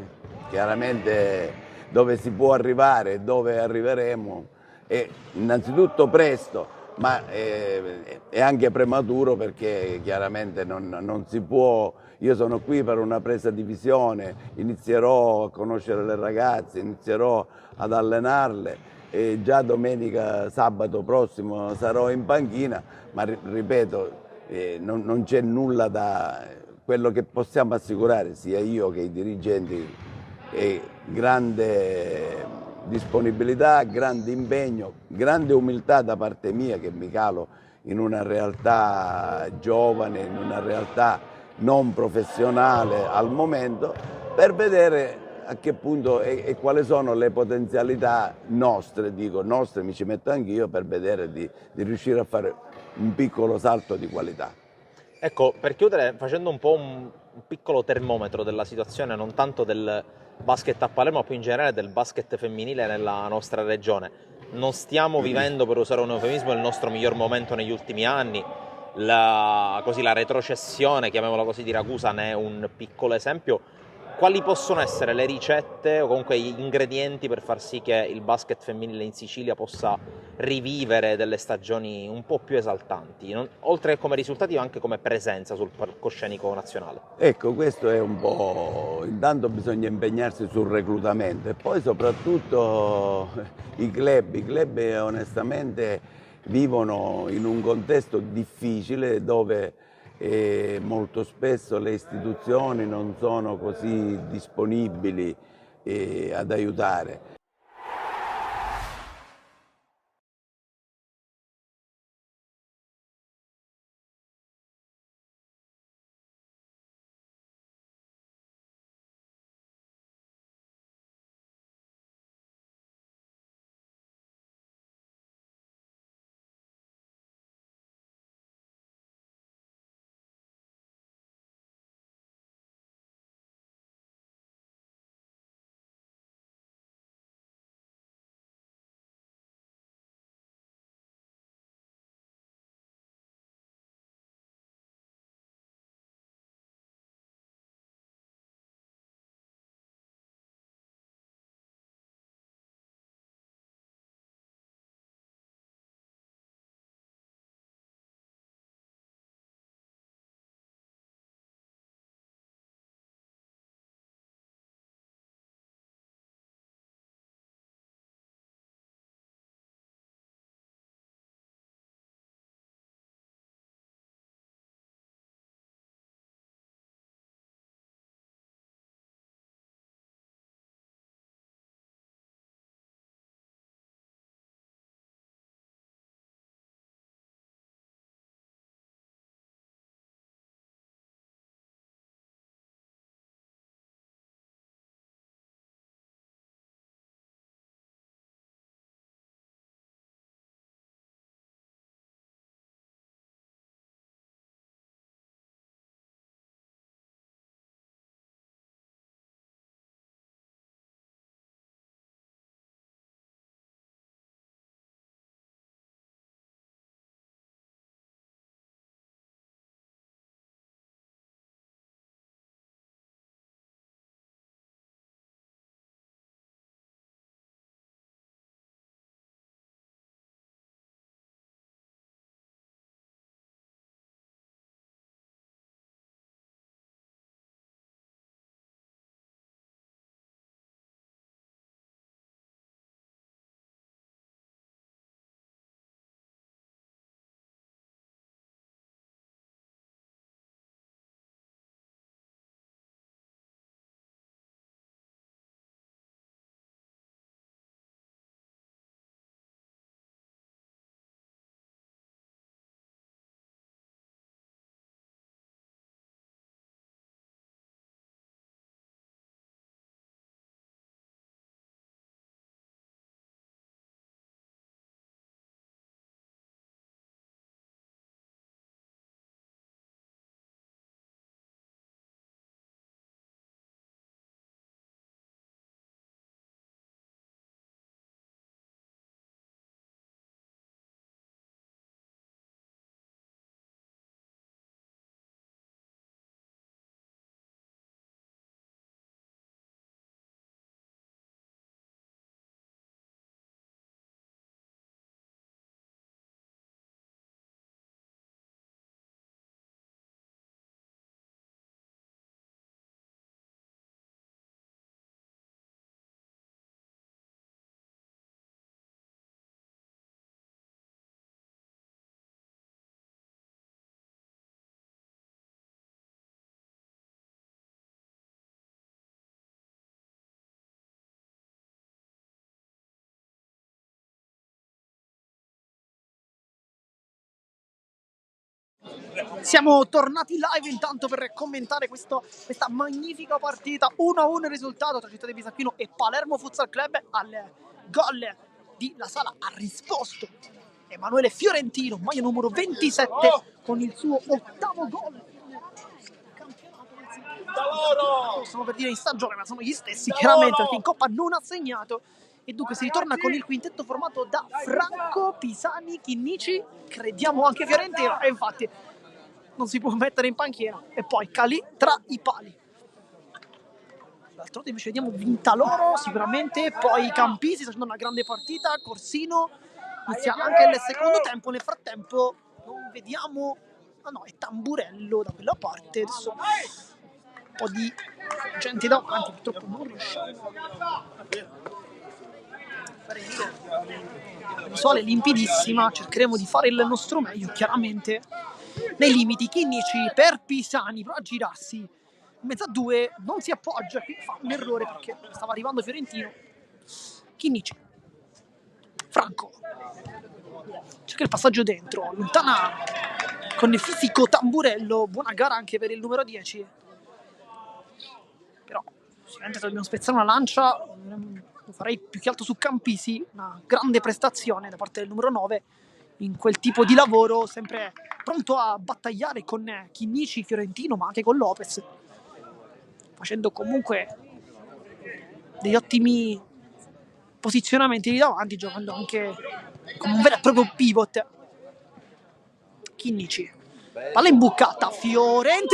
chiaramente dove si può arrivare e dove arriveremo è innanzitutto presto, ma è anche prematuro, perché chiaramente non si può. Io sono qui per una presa di visione, inizierò a conoscere le ragazze, inizierò ad allenarle, e già domenica, sabato prossimo sarò in panchina, ma ripeto, non c'è nulla da. Quello che possiamo assicurare, sia io che i dirigenti, è grande disponibilità, grande impegno, grande umiltà da parte mia, che mi calo in una realtà giovane, in una realtà non professionale al momento, per vedere a che punto e quali sono le potenzialità nostre, dico nostre, mi ci metto anch'io, per vedere di riuscire a fare un piccolo salto di qualità. Ecco, per chiudere, facendo un po' un piccolo termometro della situazione, non tanto del basket a Palermo, ma più in generale del basket femminile nella nostra regione. Non stiamo vivendo, per usare un eufemismo, il nostro miglior momento negli ultimi anni. La retrocessione, chiamiamola così, di Ragusa ne è un piccolo esempio. Quali possono essere le ricette o comunque gli ingredienti per far sì che il basket femminile in Sicilia possa rivivere delle stagioni un po' più esaltanti, oltre che come risultati ma anche come presenza sul palcoscenico nazionale? Ecco, questo è un po'. Intanto bisogna impegnarsi sul reclutamento, e poi soprattutto i club onestamente vivono in un contesto difficile, dove molto spesso le istituzioni non sono così disponibili ad aiutare. Siamo tornati live intanto per commentare questa magnifica partita. 1-1 il risultato tra Città di Bisacchino e Palermo Futsal Club. Al gol di La Sala ha risposto Emanuele Fiorentino, maglia numero 27, con il suo 8º gol. Sono per dire in stagione, ma sono gli stessi chiaramente, perché in Coppa non ha segnato. E dunque si ritorna con il quintetto formato da Franco, Pisani, Chinnici, crediamo anche Fiorentino, e infatti non si può mettere in panchina, e poi Calì tra i pali. D'altronde invece vediamo Vintaloro sicuramente, poi Campisi sta facendo una grande partita, Corsino inizia anche il secondo tempo. Nel frattempo non vediamo, no, è Tamburello da quella parte, adesso un po' di gente davanti, purtroppo non riusciamo a fare la visuale limpidissima. Cercheremo di fare il nostro meglio, chiaramente nei limiti. Chinnici per Pisani, prova a girarsi in mezzo a due, non si appoggia, qui fa un errore perché stava arrivando Fiorentino. Chinnici, Franco cerca il passaggio dentro, allontana con il fisico Tamburello. Buona gara anche per il numero 10, però sicuramente dobbiamo spezzare una lancia. Lo farei più che altro su Campisi, una grande prestazione da parte del numero 9 in quel tipo di lavoro, sempre pronto a battagliare con Chinnici, Fiorentino, ma anche con Lopez, facendo comunque degli ottimi posizionamenti lì davanti, giocando anche come un vero e proprio pivot. Chinnici, palla imbucata, Fiorentino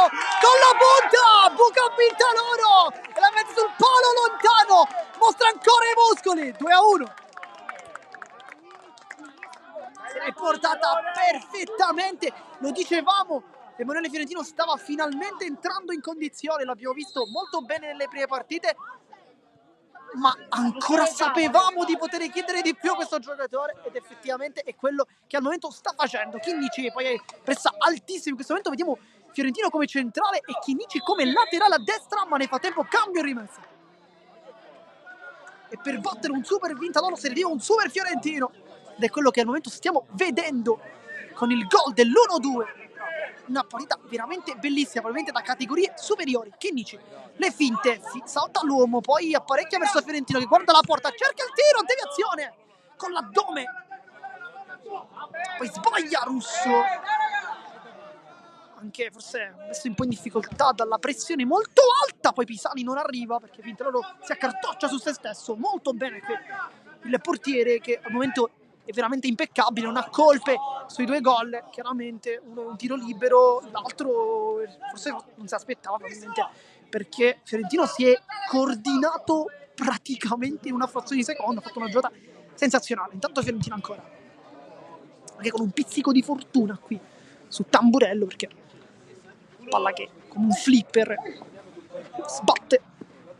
con la punta, buca Vintaloro e la mette sul palo lontano, mostra ancora i muscoli. 2-1. Se l'è portata perfettamente, lo dicevamo, Emanuele Fiorentino stava finalmente entrando in condizione, l'abbiamo visto molto bene nelle prime partite, ma ancora sapevamo di poter chiedere di più a questo giocatore, ed effettivamente è quello che al momento sta facendo. Chinnici poi è pressa altissimo, in questo momento vediamo Fiorentino come centrale e Chinnici come laterale a destra, ma nel frattempo cambio e rimessa. E per battere un super Vintaloro serviva un super Fiorentino, ed è quello che al momento stiamo vedendo con il gol dell'1-2. Una partita veramente bellissima, probabilmente da categorie superiori. Chinnici, le finte, salta l'uomo, poi apparecchia verso Fiorentino che guarda la porta, cerca il tiro, deviazione con l'addome, poi sbaglia Russo, anche forse messo un po' in difficoltà dalla pressione molto alta. Poi Pisani non arriva perché Vintaloro si accartoccia su se stesso. Molto bene il portiere, che al momento è veramente impeccabile, non ha colpe sui due gol. Chiaramente uno è un tiro libero, l'altro forse non si aspettava, probabilmente perché Fiorentino si è coordinato praticamente in una frazione di secondo, ha fatto una giocata sensazionale. Intanto Fiorentino ancora, anche con un pizzico di fortuna qui su Tamburello, perché palla che come un flipper sbatte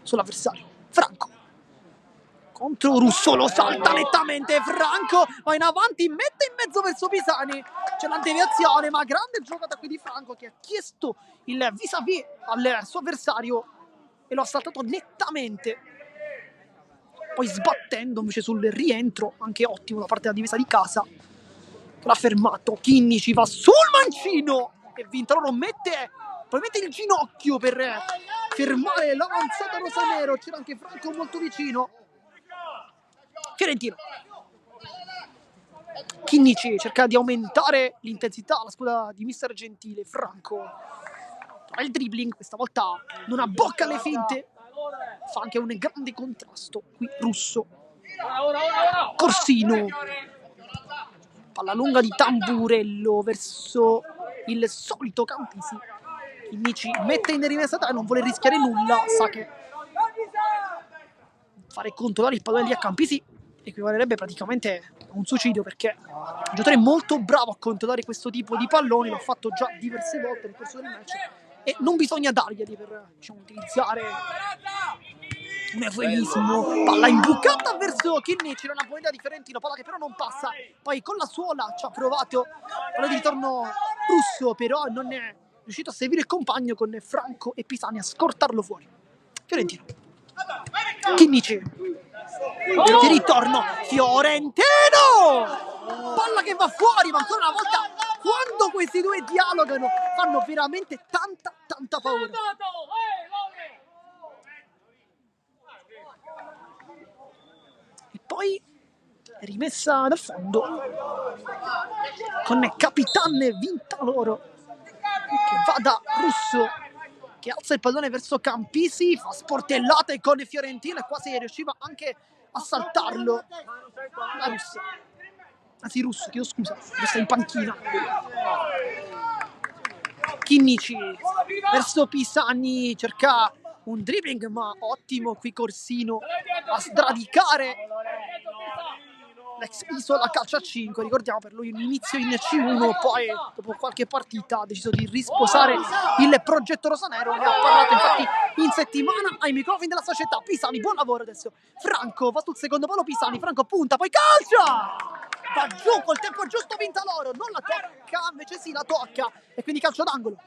sull'avversario. Franco contro Russo, lo salta nettamente Franco, va in avanti, mette in mezzo verso Pisani, c'è la deviazione, ma grande giocata qui di Franco, che ha chiesto il vis-à-vis al suo avversario e lo ha saltato nettamente, poi sbattendo invece sul rientro, anche ottimo da parte della difesa di casa, che l'ha fermato. Chinnici va sul mancino e Vintaloro mette probabilmente il ginocchio per fermare l'avanzata rosanero. C'era anche Franco molto vicino. Fiorentino, Chinnici cerca di aumentare l'intensità alla squadra di mister Gentile. Franco tra il dribbling, questa volta non abbocca le finte, fa anche un grande contrasto qui Russo. Corsino, palla lunga di Tamburello verso il solito Campisi. Chinnici mette in rimessa e non vuole rischiare nulla, sa che fare controllare il pallone lì a Campisi equivalerebbe praticamente a un suicidio, perché è un giocatore molto bravo a controllare questo tipo di palloni, l'ho fatto già diverse volte nel corso del match e non bisogna darglieli per, diciamo, utilizzare un eufemismo. Palla imbucata verso Chinnici, una buona di Fiorentino, palla che però non passa, poi con la suola ci ha provato, palla di ritorno Russo, però non è riuscito a seguire il compagno con Franco e Pisani a scortarlo fuori. Fiorentino, Chinnici, di ritorno Fiorentino, palla che va fuori, ma ancora una volta quando questi due dialogano fanno veramente tanta paura. E poi rimessa dal fondo con Capitan Vintaloro che va da Russo, che alza il pallone verso Campisi, fa sportellate con Fiorentino e quasi riusciva anche a saltarlo la Russo. Anzi Russo, chiedo scusa, Russo in panchina. Chinnici verso Pisani, cerca un dribbling ma ottimo qui Corsino a sradicare l'ex Isola calcio a 5. Ricordiamo per lui un inizio in C1, poi dopo qualche partita ha deciso di risposare il progetto rosanero. Ne ha parlato infatti in settimana ai microfoni della società. Pisani, buon lavoro adesso. Franco va sul secondo palo, Pisani, Franco punta, poi calcia! Va giù col tempo giusto Vintaloro, non la tocca, invece sì la tocca e quindi calcio d'angolo.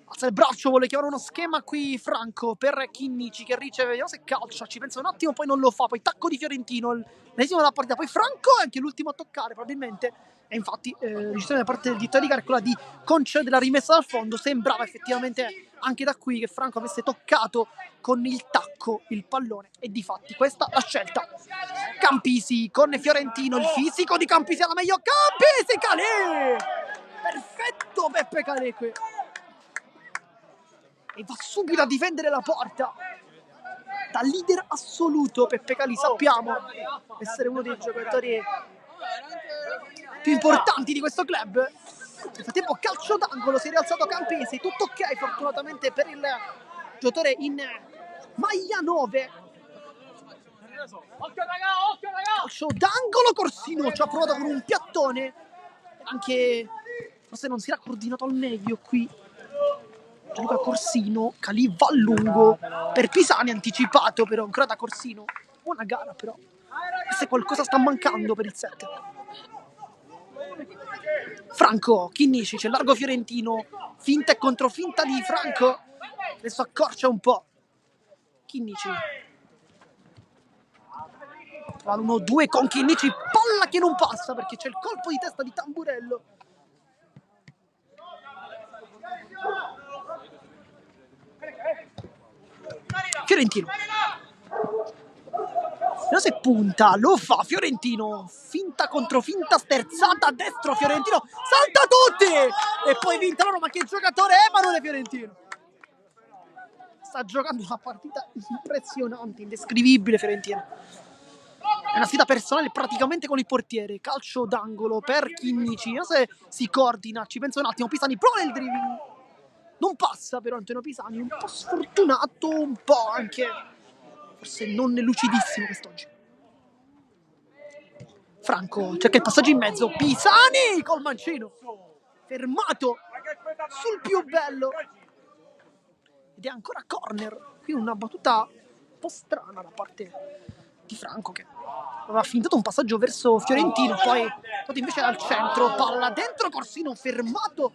Alza il braccio, vuole chiamare uno schema qui Franco per Chinnici che riceve, vediamo se calcia, ci pensa un attimo, poi non lo fa, poi tacco di Fiorentino, l'esimo della partita, poi Franco è anche l'ultimo a toccare probabilmente, e infatti la decisione da parte del direttore è quella di concedere la rimessa dal fondo. Sembrava effettivamente anche da qui che Franco avesse toccato con il tacco il pallone e difatti questa la scelta. Campisi con Fiorentino, il fisico di Campisi alla meglio, Campisi, Calè! Perfetto Peppe Calè qui. E va subito a difendere la porta. Da leader assoluto Peppe Calì, sappiamo essere uno dei giocatori più importanti di questo club. Nel frattempo calcio d'angolo, si è rialzato Campisi, tutto ok fortunatamente per il giocatore in maglia 9. Calcio d'angolo, Corsino ci ha provato con un piattone, anche forse non si era coordinato al meglio qui Gianluca Corsino. Calì va a lungo per Pisani, anticipato però ancora da Corsino. Buona gara però, se qualcosa sta mancando per il 7. Franco, Chinnici, c'è largo Fiorentino, finta e controfinta di Franco, adesso accorcia un po'. Chinnici va l'1-2 con Chinnici, palla che non passa perché c'è il colpo di testa di Tamburello. Fiorentino, vediamo se punta, lo fa Fiorentino, finta contro finta, sterzata a destro Fiorentino, salta tutti e poi Vintaloro, ma che giocatore è Emanuele Fiorentino, sta giocando una partita impressionante, indescrivibile Fiorentino, è una sfida personale praticamente con il portiere. Calcio d'angolo per Chinnici, vediamo se si coordina, ci pensa un attimo, Pisani prova il dribbling, non passa però Antonio Pisani, un po' sfortunato, un po' anche forse non lucidissimo quest'oggi. Franco cerca il passaggio in mezzo, Pisani col mancino, fermato sul più bello ed è ancora corner. Qui una battuta un po' strana da parte di Franco che aveva fintato un passaggio verso Fiorentino, poi invece dal centro, palla dentro, Corsino fermato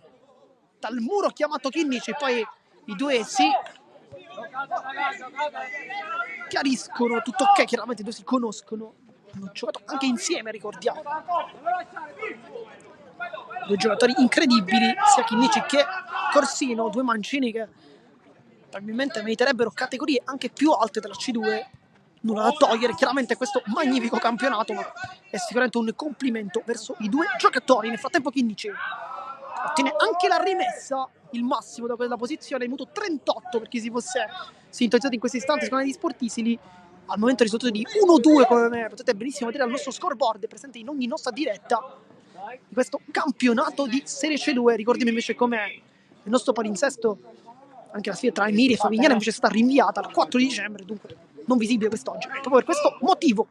dal muro, chiamato Chinnici, poi i due si chiariscono, tutto ok, chiaramente i due si conoscono, hanno giocato anche insieme, ricordiamo, due giocatori incredibili sia Chinnici che Corsino, due mancini che probabilmente meriterebbero categorie anche più alte della C2. Nulla da togliere chiaramente questo magnifico campionato, ma è sicuramente un complimento verso i due giocatori. Nel frattempo Chinnici ottiene anche la rimessa, il massimo da quella posizione, minuto 38 per chi si fosse sintonizzato in questo istante sul canale di Sportisili. Al momento il risultato di 1-2, come potete benissimo vedere al nostro scoreboard, è presente in ogni nostra diretta di questo campionato di Serie C2. Ricordiamo invece come il nostro palinsesto, anche la sfida tra Emiri e Favignana invece è stata rinviata al 4 di dicembre, dunque non visibile quest'oggi. Proprio per questo motivo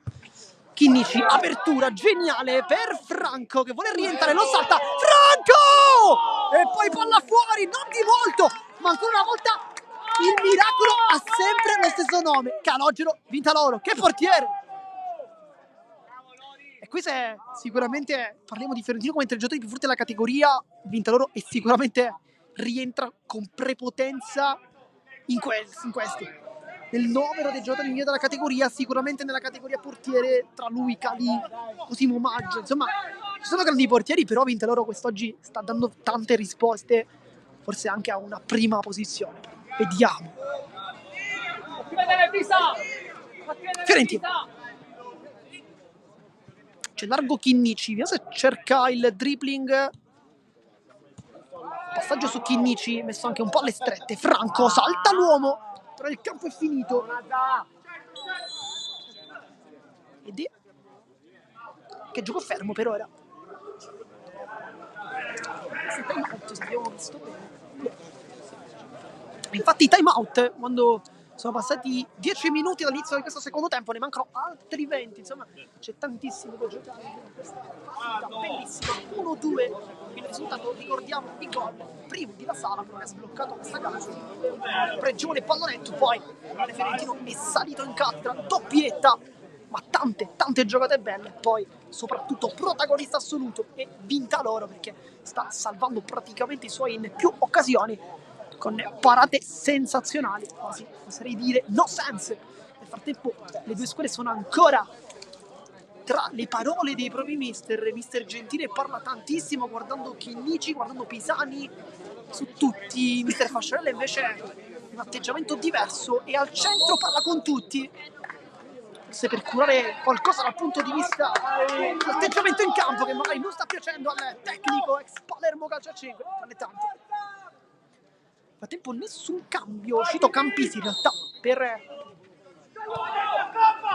Chinnici, apertura geniale per Franco che vuole rientrare, lo salta, Franco! E poi palla fuori, non di molto, ma ancora una volta il miracolo ha sempre lo stesso nome, Calogero Vintaloro, che portiere! E qui se sicuramente parliamo di Fiorentino come tra i giocatori più forti della categoria, Vintaloro e sicuramente rientra con prepotenza in questi. nel novero dei giocatori migliori della categoria, sicuramente nella categoria portiere tra lui, Calì, Cosimo Maggio, insomma ci sono grandi portieri, però Vintaloro quest'oggi sta dando tante risposte, forse anche a una prima posizione. Vediamo. Fiorentina. C'è largo Chinnici, vediamo se cerca il dribbling. Passaggio su Chinnici, messo anche un po' alle strette. Franco salta l'uomo, però il campo è finito. Ed è che gioco fermo per ora. Time out, se abbiamo visto bene. Infatti time out, quando sono passati 10 minuti dall'inizio di questo secondo tempo, ne mancano altri 20, insomma c'è tantissimo da giocare in questa partita bellissima. 1-2 il risultato, ricordiamo, di gol primo di La Sala, che ha sbloccato questa gara, pregevole pallonetto, poi il Fiorentino è salito in cattedra, doppietta, ma tante giocate belle, poi soprattutto protagonista assoluto e Vintaloro, perché sta salvando praticamente i suoi in più occasioni con parate sensazionali, quasi oserei dire no sense. Nel frattempo le due squadre sono ancora tra le parole dei propri mister Gentile parla tantissimo guardando Chinnici, guardando Pisani, su tutti. Mister Fasciarella invece un atteggiamento diverso e al centro parla con tutti, forse per curare qualcosa dal punto di vista dell'atteggiamento in campo che magari non sta piacendo al tecnico ex Palermo Calcio a 5 tra le tante. Nel frattempo nessun cambio, è uscito Campisi in realtà per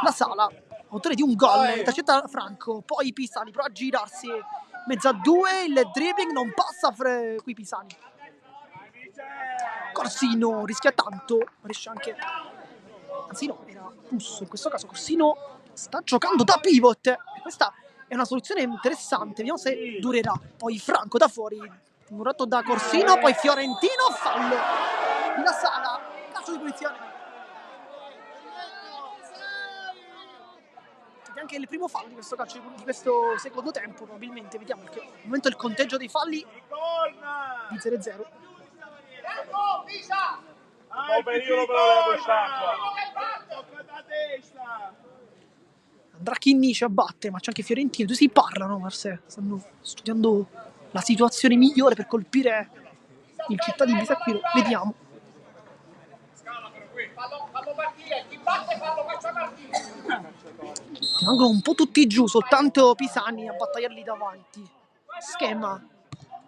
La Sala, autore di un gol, intercetta Franco, poi Pisani prova a girarsi, mezzo a due, il dribbling non passa qui Pisani. Corsino rischia tanto, riesce anche, anzi no, era Russo in questo caso. Corsino sta giocando da pivot e questa è una soluzione interessante, vediamo se durerà. Poi Franco da fuori, murato da Corsino, poi Fiorentino, fallo di La Sala, calcio di punizione. Ed è anche il primo fallo di questo calcio di questo secondo tempo, probabilmente, vediamo, perché al momento il conteggio dei falli di 0-0. Andrà Chinnici a battere, ma c'è anche Fiorentino, due si parlano, forse stanno studiando la situazione migliore per colpire il Città di Bisacquiro. Vediamo. Rimangono un po' tutti giù, soltanto Pisani a battagliarli davanti. Schema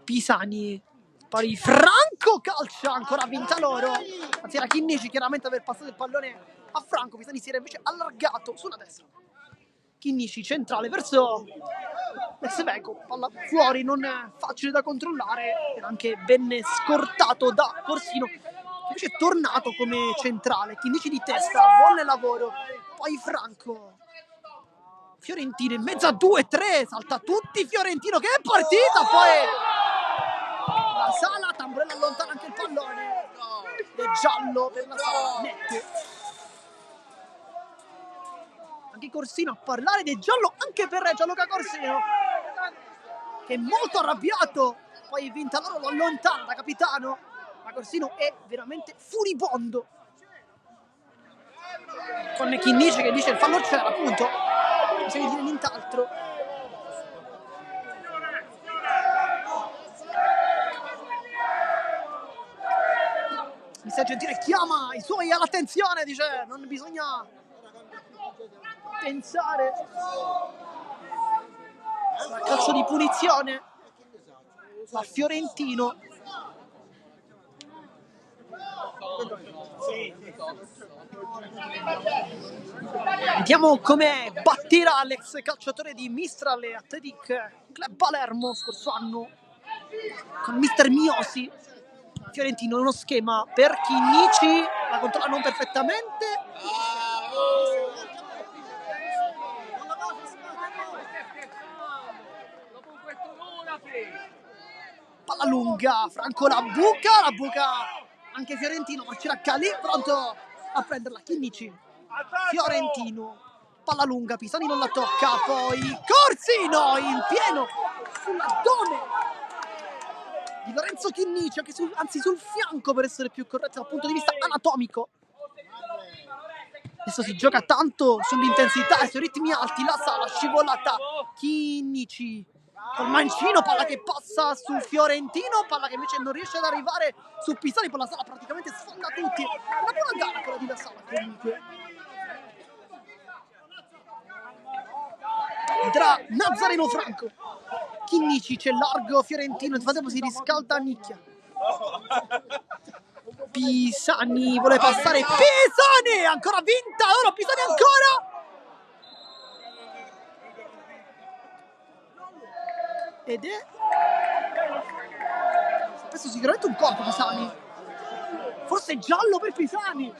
Pisani, poi Franco calcia ancora Vintaloro, anzi era Chinnici chiaramente aver passato il pallone a Franco. Pisani si era invece allargato sulla destra. Chinnici centrale verso Seveco, palla fuori, non facile da controllare, era anche ben scortato da Corsino, che invece è tornato come centrale. Chinnici di testa, buon lavoro, poi Franco, Fiorentino in mezzo a 2-3, salta tutti Fiorentino, che partita, poi La Sala, Tamburello allontana anche il pallone, è giallo per La Sala, netto. Anche Corsino a parlare ed è giallo anche per Gianluca Corsino, che è molto arrabbiato, poi Vintaloro lo allontana da capitano, ma Corsino è veramente furibondo, con Chinnici che dice il fallo c'era, appunto, non si dire nient'altro. Mister Gentile chiama i suoi all'attenzione, dice non bisogna pensare al calcio di punizione a Fiorentino. Vediamo come batterà l'ex calciatore di Mistral e Athletic Club Palermo scorso anno con Mister Miosi. Fiorentino uno schema per Chinnici, la controlla non perfettamente, palla lunga, Franco la buca anche Fiorentino, ma c'era Calì pronto a prenderla. Chinnici, Fiorentino, palla lunga, Pisani non la tocca, poi Corsino in pieno sull'addome di Lorenzo Chinnici, anzi sul fianco per essere più corretti dal punto di vista anatomico. Adesso si gioca tanto sull'intensità e sui ritmi alti. La Sala, scivolata. Chinnici col mancino, palla che passa su Fiorentino, palla che invece non riesce ad arrivare su Pisani. Poi la Sala praticamente sfonda tutti. Una buona gara quella di La Sala comunque. Tra Nazareno Franco, Chinnici, c'è largo Fiorentino, nel frattempo si riscalda Nicchia. Pisani vuole passare, Pisani ancora vinta, ora Pisani ancora, ed è spesso sicuramente un colpo Pisani, forse giallo per Pisani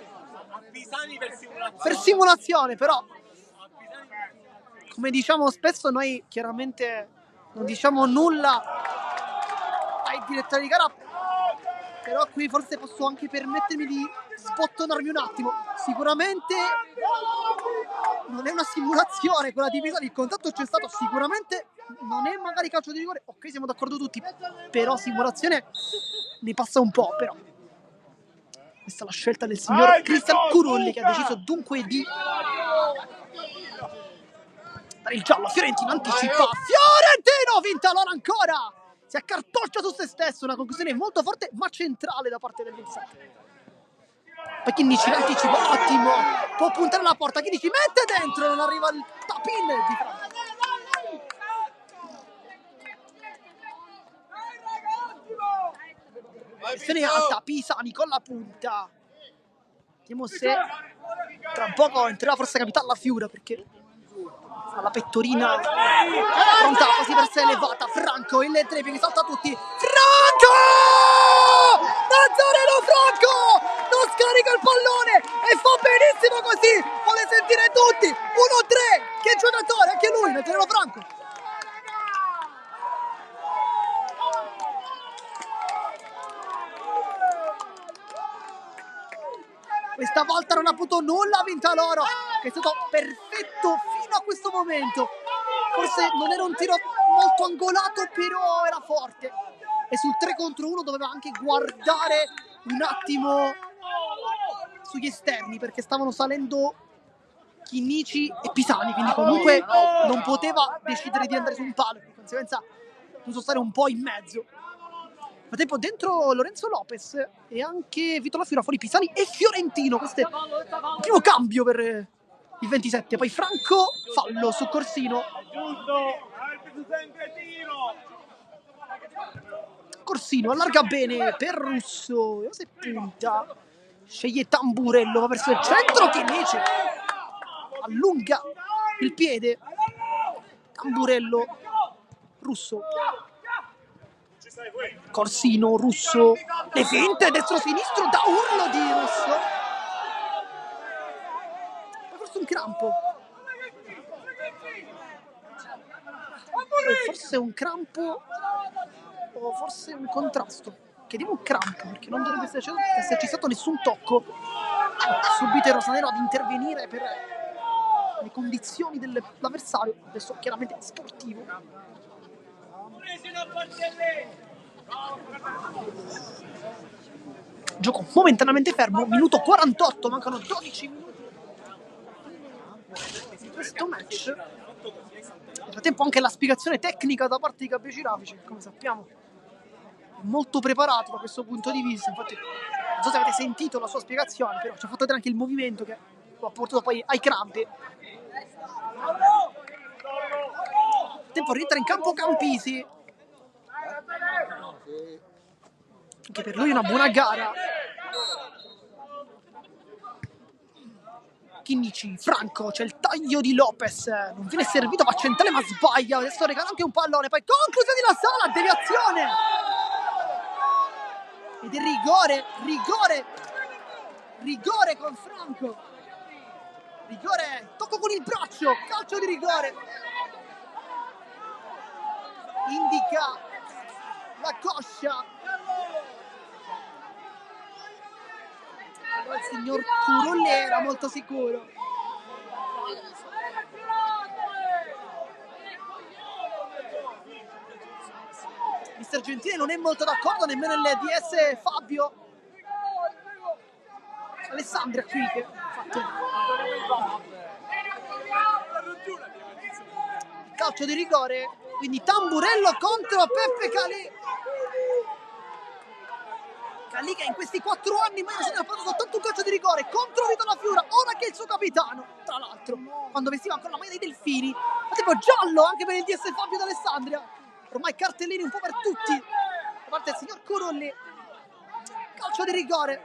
per simulazione, però come diciamo spesso noi chiaramente non diciamo nulla ai direttori di gara, però qui forse posso anche permettermi di sbottonarmi un attimo. Sicuramente non è una simulazione quella di Pisani, il contatto c'è stato, sicuramente non è magari calcio di rigore, ok, siamo d'accordo tutti, però simulazione ne passa un po', però questa è la scelta del signor Cristian Curulli, che ha deciso dunque di dare il giallo. Fiorentino anticipa, Fiorentino vinta allora ancora, si accartoccia su se stesso, una conclusione molto forte ma centrale da parte del 27. Poi Chinnici l'anticipa, ottimo, può puntare alla porta, Chinnici mette dentro, non arriva il tap-in di Franco. Pressione alta, Pisani con la punta, vediamo se tra un poco entrerà forse capitale la Fiura, perché alla pettorina pronta quasi per sé elevata. Franco, il Trepi che salta tutti, Franco! Nazareno Franco non scarica il pallone e fa benissimo così, vuole sentire tutti. 1-3, che giocatore, anche lui, Nazareno Franco. Questa volta non ha potuto nulla, ha vinta loro, che è stato perfetto fino a questo momento. Forse non era un tiro molto angolato, però era forte. E sul 3 contro 1 doveva anche guardare un attimo sugli esterni, perché stavano salendo Chinnici e Pisani, quindi comunque non poteva decidere di andare su un palo, di conseguenza ha dovuto stare un po' in mezzo. Nel tempo dentro Lorenzo Lopez e anche Vito La Fiora, fuori Pisani e Fiorentino. Questo è il primo cambio per il 27. Poi Franco, fallo su Corsino. Corsino allarga bene per Russo, se punta, sceglie Tamburello, va verso il centro, Chinnici allunga il piede, Tamburello, Russo, Corsino, Russo, le finte, destro-sinistro da urlo di Russo, forse un crampo, forse un crampo o forse un contrasto, chiediamo un crampo perché non dovrebbe esserci stato nessun tocco. Subito il rosanero ad intervenire per le condizioni dell'avversario, adesso chiaramente sportivo. Gioco momentaneamente fermo, minuto 48, mancano 12 minuti di questo match. Nel frattempo anche la spiegazione tecnica da parte di Gabriele Cirafici, come sappiamo è molto preparato da questo punto di vista, infatti non so se avete sentito la sua spiegazione, però ci ha fatto vedere anche il movimento che lo ha portato poi ai crampi. Nel tempo rientra in campo Campisi, anche per lui una buona gara. Chinnici, Franco, c'è il taglio di Lopez, non viene servito, va centrale ma sbaglia, adesso regala anche un pallone, poi conclusione di La Sala, deviazione ed è rigore con Franco, rigore, tocco con il braccio, calcio di rigore, indica la coscia. Il signor Curulli era molto sicuro. Mister Gentile non è molto d'accordo, nemmeno il DS Fabio Alessandria qui, che infatti Calcio di rigore, quindi Tamburello contro Peppe Calì. Calì che in questi 4 anni mai non ha portato soltanto un calcio di rigore contro Vito La Fiura, ora che è il suo capitano, tra l'altro, quando vestiva ancora la maglia dei Delfini, ma tipo giallo anche per il DS Fabio d'Alessandria, ormai cartellini un po' per tutti, da parte del signor Curulli. Calcio di rigore,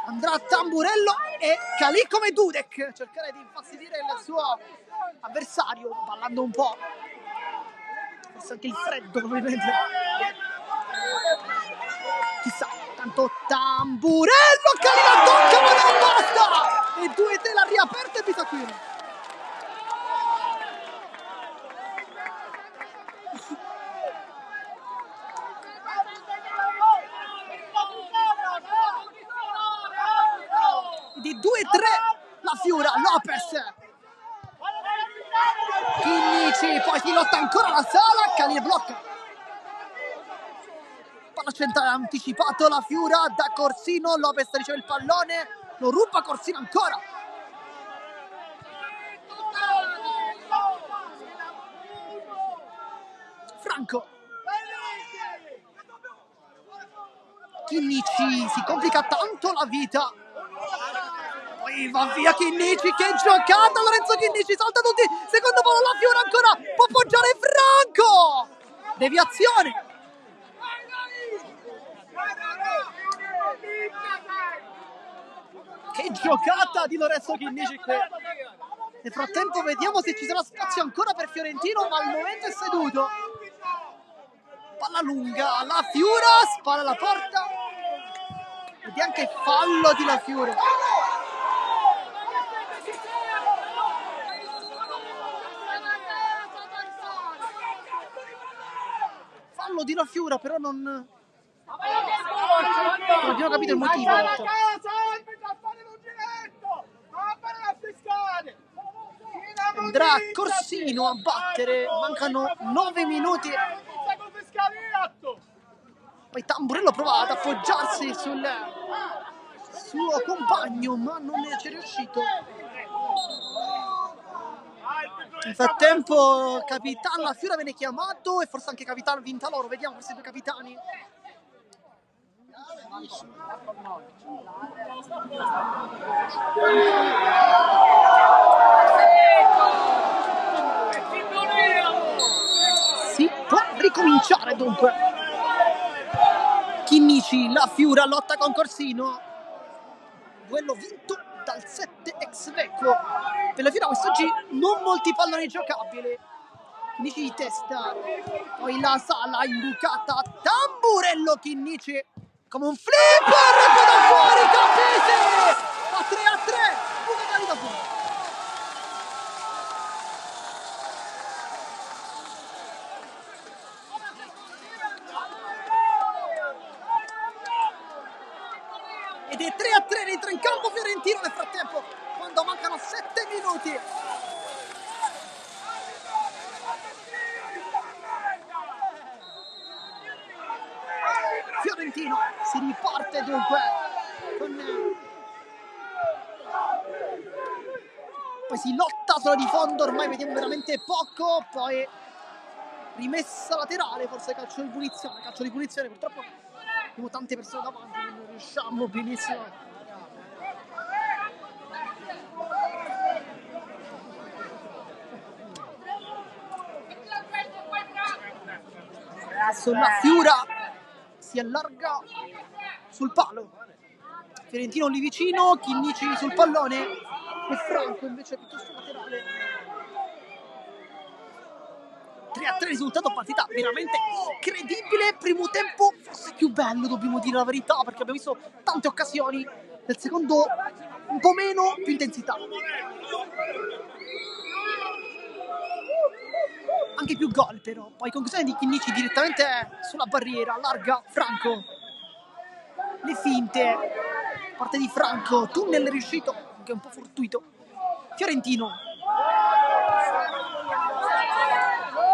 andrà Tamburello e Calì come Dudek, cercare di infastidire il suo avversario, ballando un po', forse anche il freddo probabilmente. Chissà, tanto Tamburello, Calì la tocca ma non basta! E 2-3 la riaperta e Bisacchino. Di 2-3 la Fiura, Lopez. Chinnici, poi si lotta ancora la Sala, Calì blocca. Palla centrale anticipato la Fiura da Corsino, Lopez riceve il pallone, lo ruba Corsino ancora. Franco. Chinnici si complica tanto la vita. Poi va via Chinnici, che giocata Lorenzo Chinnici, salta tutti, secondo palo la Fiura ancora, può appoggiare Franco. Deviazione. Che giocata di Lorenzo Chinnici qui. Nel frattempo vediamo se ci sarà spazio ancora per Fiorentino, ma al momento è seduto. Palla lunga, la Fiura spara alla porta ed è anche fallo di La Fiura. Fallo di La Fiura, però non abbiamo capito il motivo. Andrà Corsino a battere, mancano 9 minuti. Poi Tamburello prova ad appoggiarsi sul suo compagno, ma non ci è riuscito. Nel frattempo capitano La Fiura viene chiamato e forse anche capitano Vintaloro, vediamo questi due capitani. Si può ricominciare dunque. Chinnici, La Fiura lotta con Corsino. Duello vinto dal 7 ex Vecco. Per La Fiura quest'oggi non molti palloni giocabili. Chinnici di testa. Poi la Sala imbucata. Tamburello Chinnici. Come un flipper da fuori, Cappese! A 3-3. Buca Calì da fuori. Ed è 3-3, rientra in campo Fiorentino nel frattempo, quando mancano 7 minuti. Fiorentino si riparte dunque con... Poi si lotta sulla di fondo, ormai vediamo veramente poco, poi rimessa laterale, forse calcio di punizione, purtroppo abbiamo tante persone davanti, non riusciamo benissimo. Adesso La Fiura si allarga sul palo. Fiorentino lì vicino, Chinnici sul pallone e Franco invece piuttosto laterale. 3-3 risultato, partita veramente incredibile. Primo tempo forse più bello, dobbiamo dire la verità, perché abbiamo visto tante occasioni. Nel secondo un po' meno, più intensità. Anche più gol però. Poi conclusione di Chinnici direttamente sulla barriera, allarga Franco. Le finte, parte di Franco, tunnel riuscito, anche un po' fortuito. Fiorentino.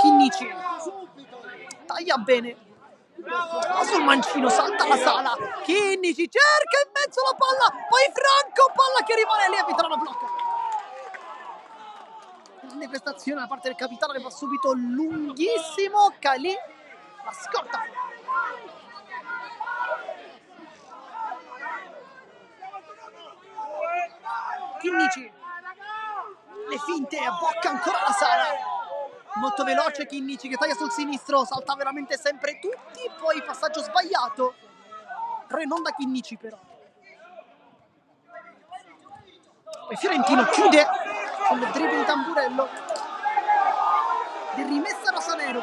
Chinnici taglia bene, sul mancino, salta la Sala, Chinnici cerca in mezzo la palla, poi Franco, palla che rimane lì, Vitrano blocca. Grande prestazione da parte del capitano che va subito lunghissimo, Calì la scorta. Chinnici, le finte, bocca ancora la Sala, molto veloce Chinnici che taglia sul sinistro, salta veramente sempre tutti, poi passaggio sbagliato, errore non da Chinnici però. Poi Fiorentino chiude con il dribbling di Tamburello, di rimessa Rosanero.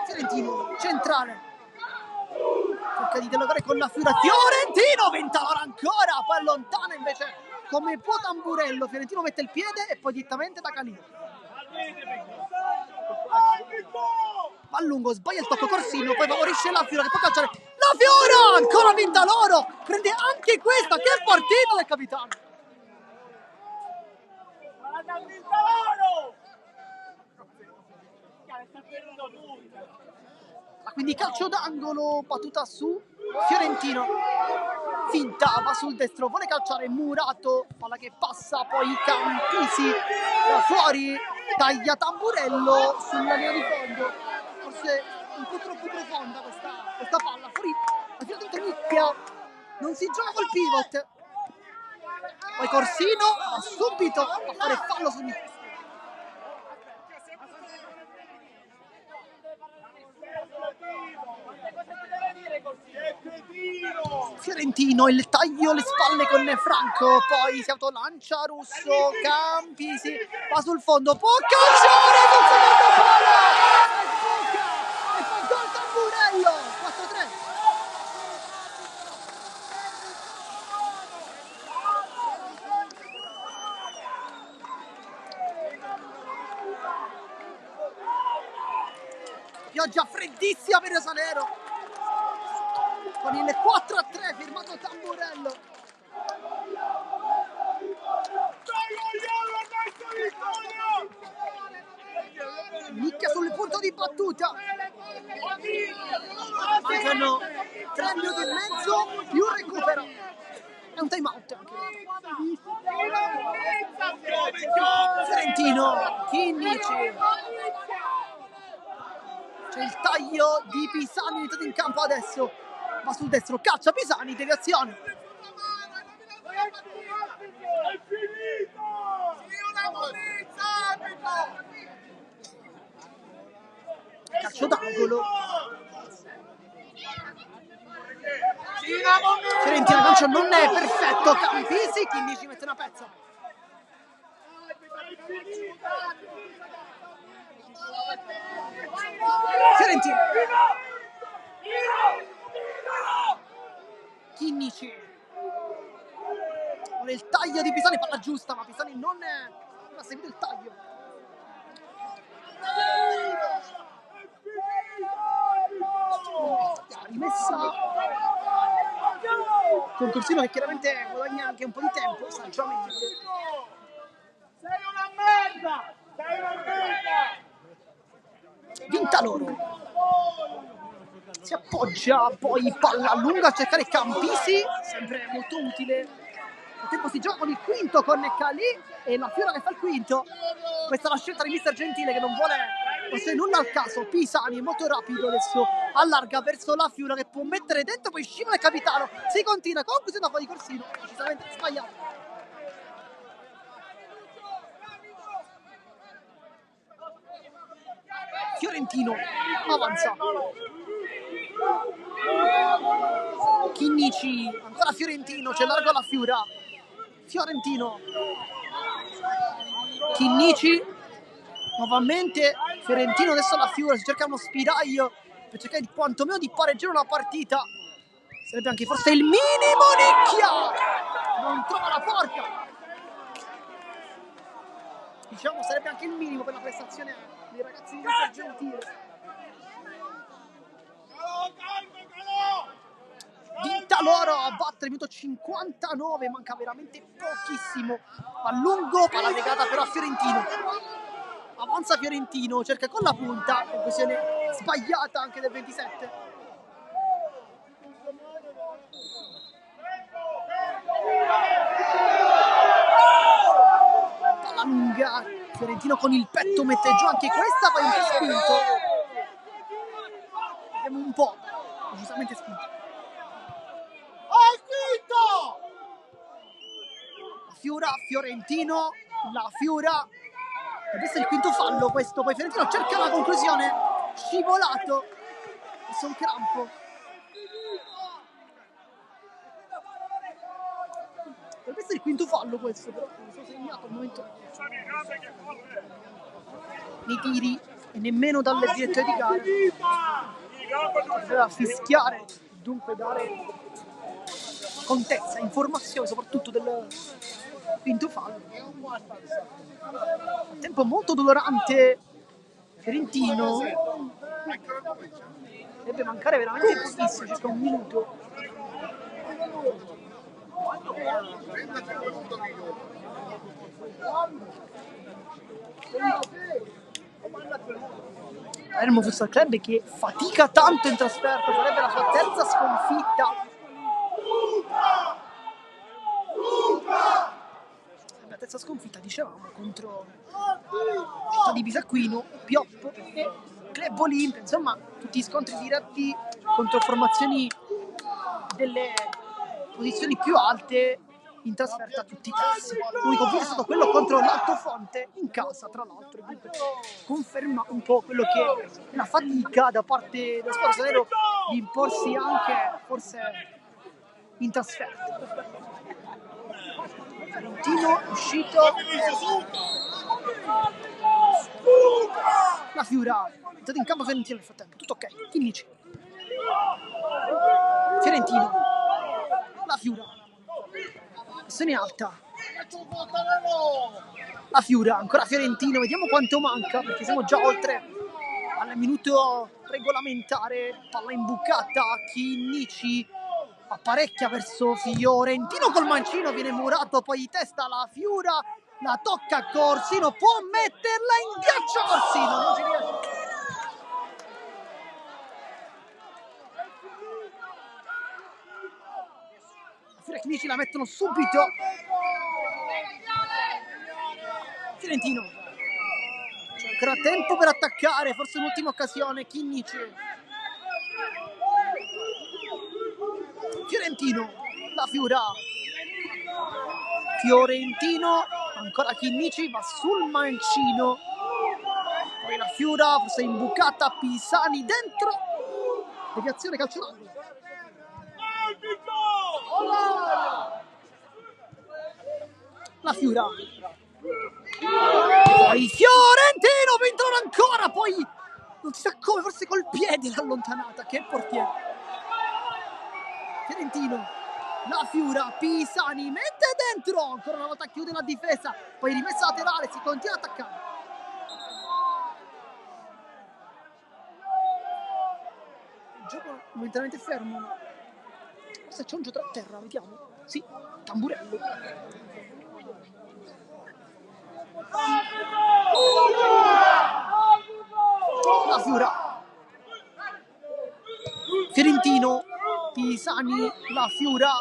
Fiorentino centrale, cerca di dialogare con la Fiura, Fiorentino Ventalora ancora, poi allontana invece come può Tamburello, Fiorentino mette il piede e poi direttamente da Calì. Va a lungo, sbaglia il tocco Corsino, poi favorisce la Fiura che può calciare, la Fiura ancora Ventaloro, prende anche questa, che partita del capitano. Quindi calcio d'angolo, battuta su Fiorentino, finta, va sul destro, vuole calciare Murato, palla che passa, poi Campisi da fuori, taglia Tamburello sulla linea di fondo, forse un po' troppo profonda questa palla, fuori la Fiorentino nicchia, non si gioca col pivot, poi Corsino va subito a fare fallo su Nicchia. Fiorentino, il taglio, le spalle con Franco, poi si autolancia Russo, Campisi, va sul fondo, può calciare sul secondo palo! E fa gol Tamburello, 4-3. Pioggia freddissima per Rosanero. Con il 4-3 firmato Tamburello. Nicchia sul punto di battuta. Mancano 3 minuti e mezzo più recupero. È un time out anche. Fiorentino, Chinnici. C'è il taglio di Pisani entrato in campo adesso. Va sul destro, caccia Pisani, deviazione. Calcio d'angolo. Fiorentino, il calcio non è perfetto. Campisi, Chinnici mette una pezza. Fiorentino. Chinnici. Vuole il taglio di Pisani, palla giusta, ma Pisani non ha seguito il taglio. Rimessa con Corsino che chiaramente guadagna anche un po' di tempo. Saggiamente. Sei una merda! Sei una merda! Vinta loro. Si appoggia, poi palla lunga a cercare Campisi, sempre molto utile. Nel tempo si gioca con il quinto con Calì e la Fiora che fa il quinto. Questa è la scelta di mister Gentile che non vuole forse nulla al caso. Pisani è molto rapido adesso, allarga verso la Fiora che può mettere dentro, poi scivola il capitano. Si continua, conclusione fuori di Corsino, decisamente sbagliato. Fiorentino avanza. Chinnici, ancora Fiorentino, c'è largo alla Fiura. Fiorentino. Chinnici. Nuovamente Fiorentino, adesso alla Fiura, si cerca uno spiraglio per cercare quantomeno di pareggiare una partita. Sarebbe anche forse il minimo. Nicchia! Non trova la porta. Diciamo sarebbe anche il minimo per la prestazione dei ragazzi di mister Gentile. Vinta loro a battere, minuto 59, manca veramente pochissimo. A lungo, palla legata però a Fiorentino. Avanza Fiorentino, cerca con la punta, in questione sbagliata anche del 27. Palla lunga, Fiorentino con il petto mette giù anche questa, poi un po' spinto. Vediamo un po', decisamente spinto. La Fiura, Fiorentino, la Fiura. Adesso è il quinto fallo questo, poi Fiorentino cerca la conclusione, scivolato, messo un crampo. Dovrebbe essere il quinto fallo questo, però non so segnato al momento nei tiri e nemmeno dalle direttive di gara. Doveva fischiare, dunque dare contezza, informazione soprattutto del quinto fallo. Tempo molto dolorante Fiorentino, deve mancare veramente pochissimo, circa un minuto. Palermo Futsal Club che fatica tanto in trasferta, sarebbe la sua terza sconfitta. La terza sconfitta, dicevamo, contro Città di Bisacquino, Pioppo e Club Olimpia, insomma tutti scontri diretti contro formazioni delle posizioni più alte in trasferta, tutti persi. L'unico punto è stato quello contro l'Altofonte in casa, tra l'altro, e dunque conferma un po' quello che è la fatica da parte dello squadra rosanero di imporsi anche forse in trasferta. Fiorentino uscito, la Fiura è entrato in campo Fiorentino nel frattempo, tutto ok. Chinnici, Fiorentino, la Fiura, pressione alta, la Fiura, ancora Fiorentino, vediamo quanto manca perché siamo già oltre al minuto regolamentare. Palla imbucata, Chinnici apparecchia verso Fiorentino col mancino, viene murato, poi di testa la Fiura, la tocca a Corsino, può metterla in ghiaccio Corsino, non ci riesce. La Fiura e Chinnici la mettono subito. Fiorentino, c'è ancora tempo per attaccare, forse un'ultima occasione. Chinnici, Fiorentino, la Fiura, Fiorentino, ancora Chinnici, va sul mancino, poi la Fiura, forse imbucata, Pisani dentro, deviazione, calcio d'angolo. La Fiura, poi Fiorentino, vincono ancora, poi non si sa come, forse col piede l'allontanata, che portiere. Fiorentino, la Fiura, Pisani mette dentro, ancora una volta chiude la difesa, poi rimessa laterale, si continua ad attaccare. Il gioco momentaneamente fermo, forse c'è un gioco a terra, vediamo, sì, Tamburello. La Fiura, Fiorentino, Pisani, la Fiura,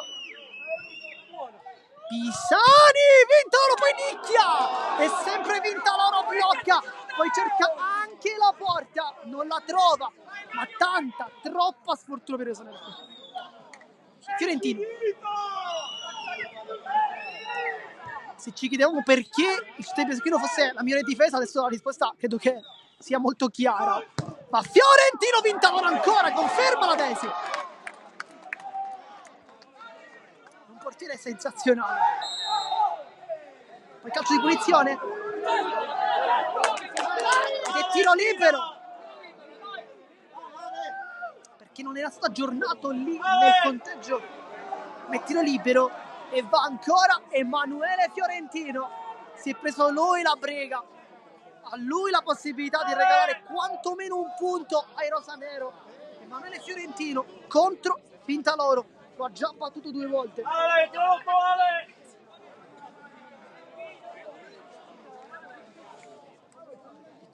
Pisani, vinta loro, poi nicchia, è sempre vinta loro, blocca, poi cerca anche la porta, non la trova, ma tanta, troppa sfortuna per Rosanero. Fiorentino, se ci chiedevamo perché il Città di Bisacquino fosse la migliore difesa, adesso la risposta credo che sia molto chiara, ma Fiorentino vinta loro ancora, conferma la tesi. Un portiere sensazionale, poi calcio di punizione ed è tiro libero perché non era stato aggiornato lì nel conteggio, ma è tiro libero e va ancora Emanuele Fiorentino, si è preso lui la brega, a lui la possibilità di regalare quantomeno un punto ai rosanero. Emanuele Fiorentino contro Pintaloro, lo ha già battuto 2 volte.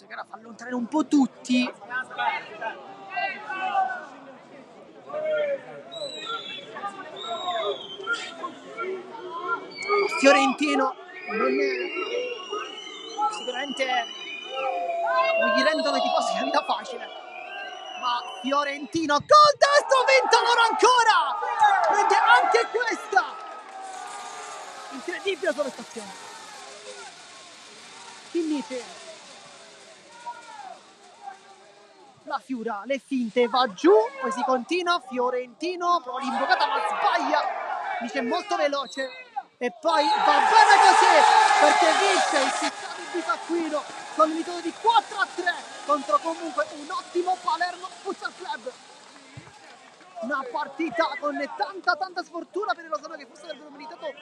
cercare di allontanare un po' tutti. Fiorentino sicuramente non gli rendono i tifosi la vita facile, ma Fiorentino col destro vinto loro ancora, prende anche questa, incredibile la prestazione. Chinnici, la Fiura, le finte, va giù, poi si continua, Fiorentino prova l'imbocata ma sbaglia, dice molto veloce e poi va bene così perché vince il Città di Bisacquino con il metodo di 4-3 contro comunque un ottimo Palermo Futsal Club. Una partita con tanta sfortuna per il Losano, che forse avrebbero meritato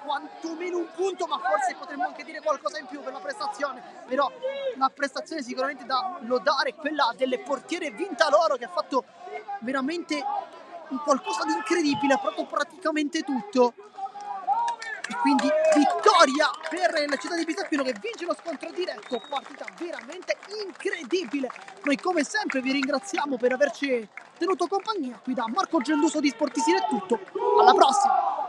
quantomeno un punto, ma forse potremmo anche dire qualcosa in più per la prestazione. Però la prestazione sicuramente da lodare è quella delle portiere Vintaloro, che ha fatto veramente un qualcosa di incredibile, ha fatto praticamente tutto. E quindi vittoria per la Città di Bisacquino, che vince lo scontro diretto. Partita veramente incredibile. Noi come sempre vi ringraziamo per averci tenuto compagnia. Qui da Marco Genduso di Sportisine è tutto, alla prossima.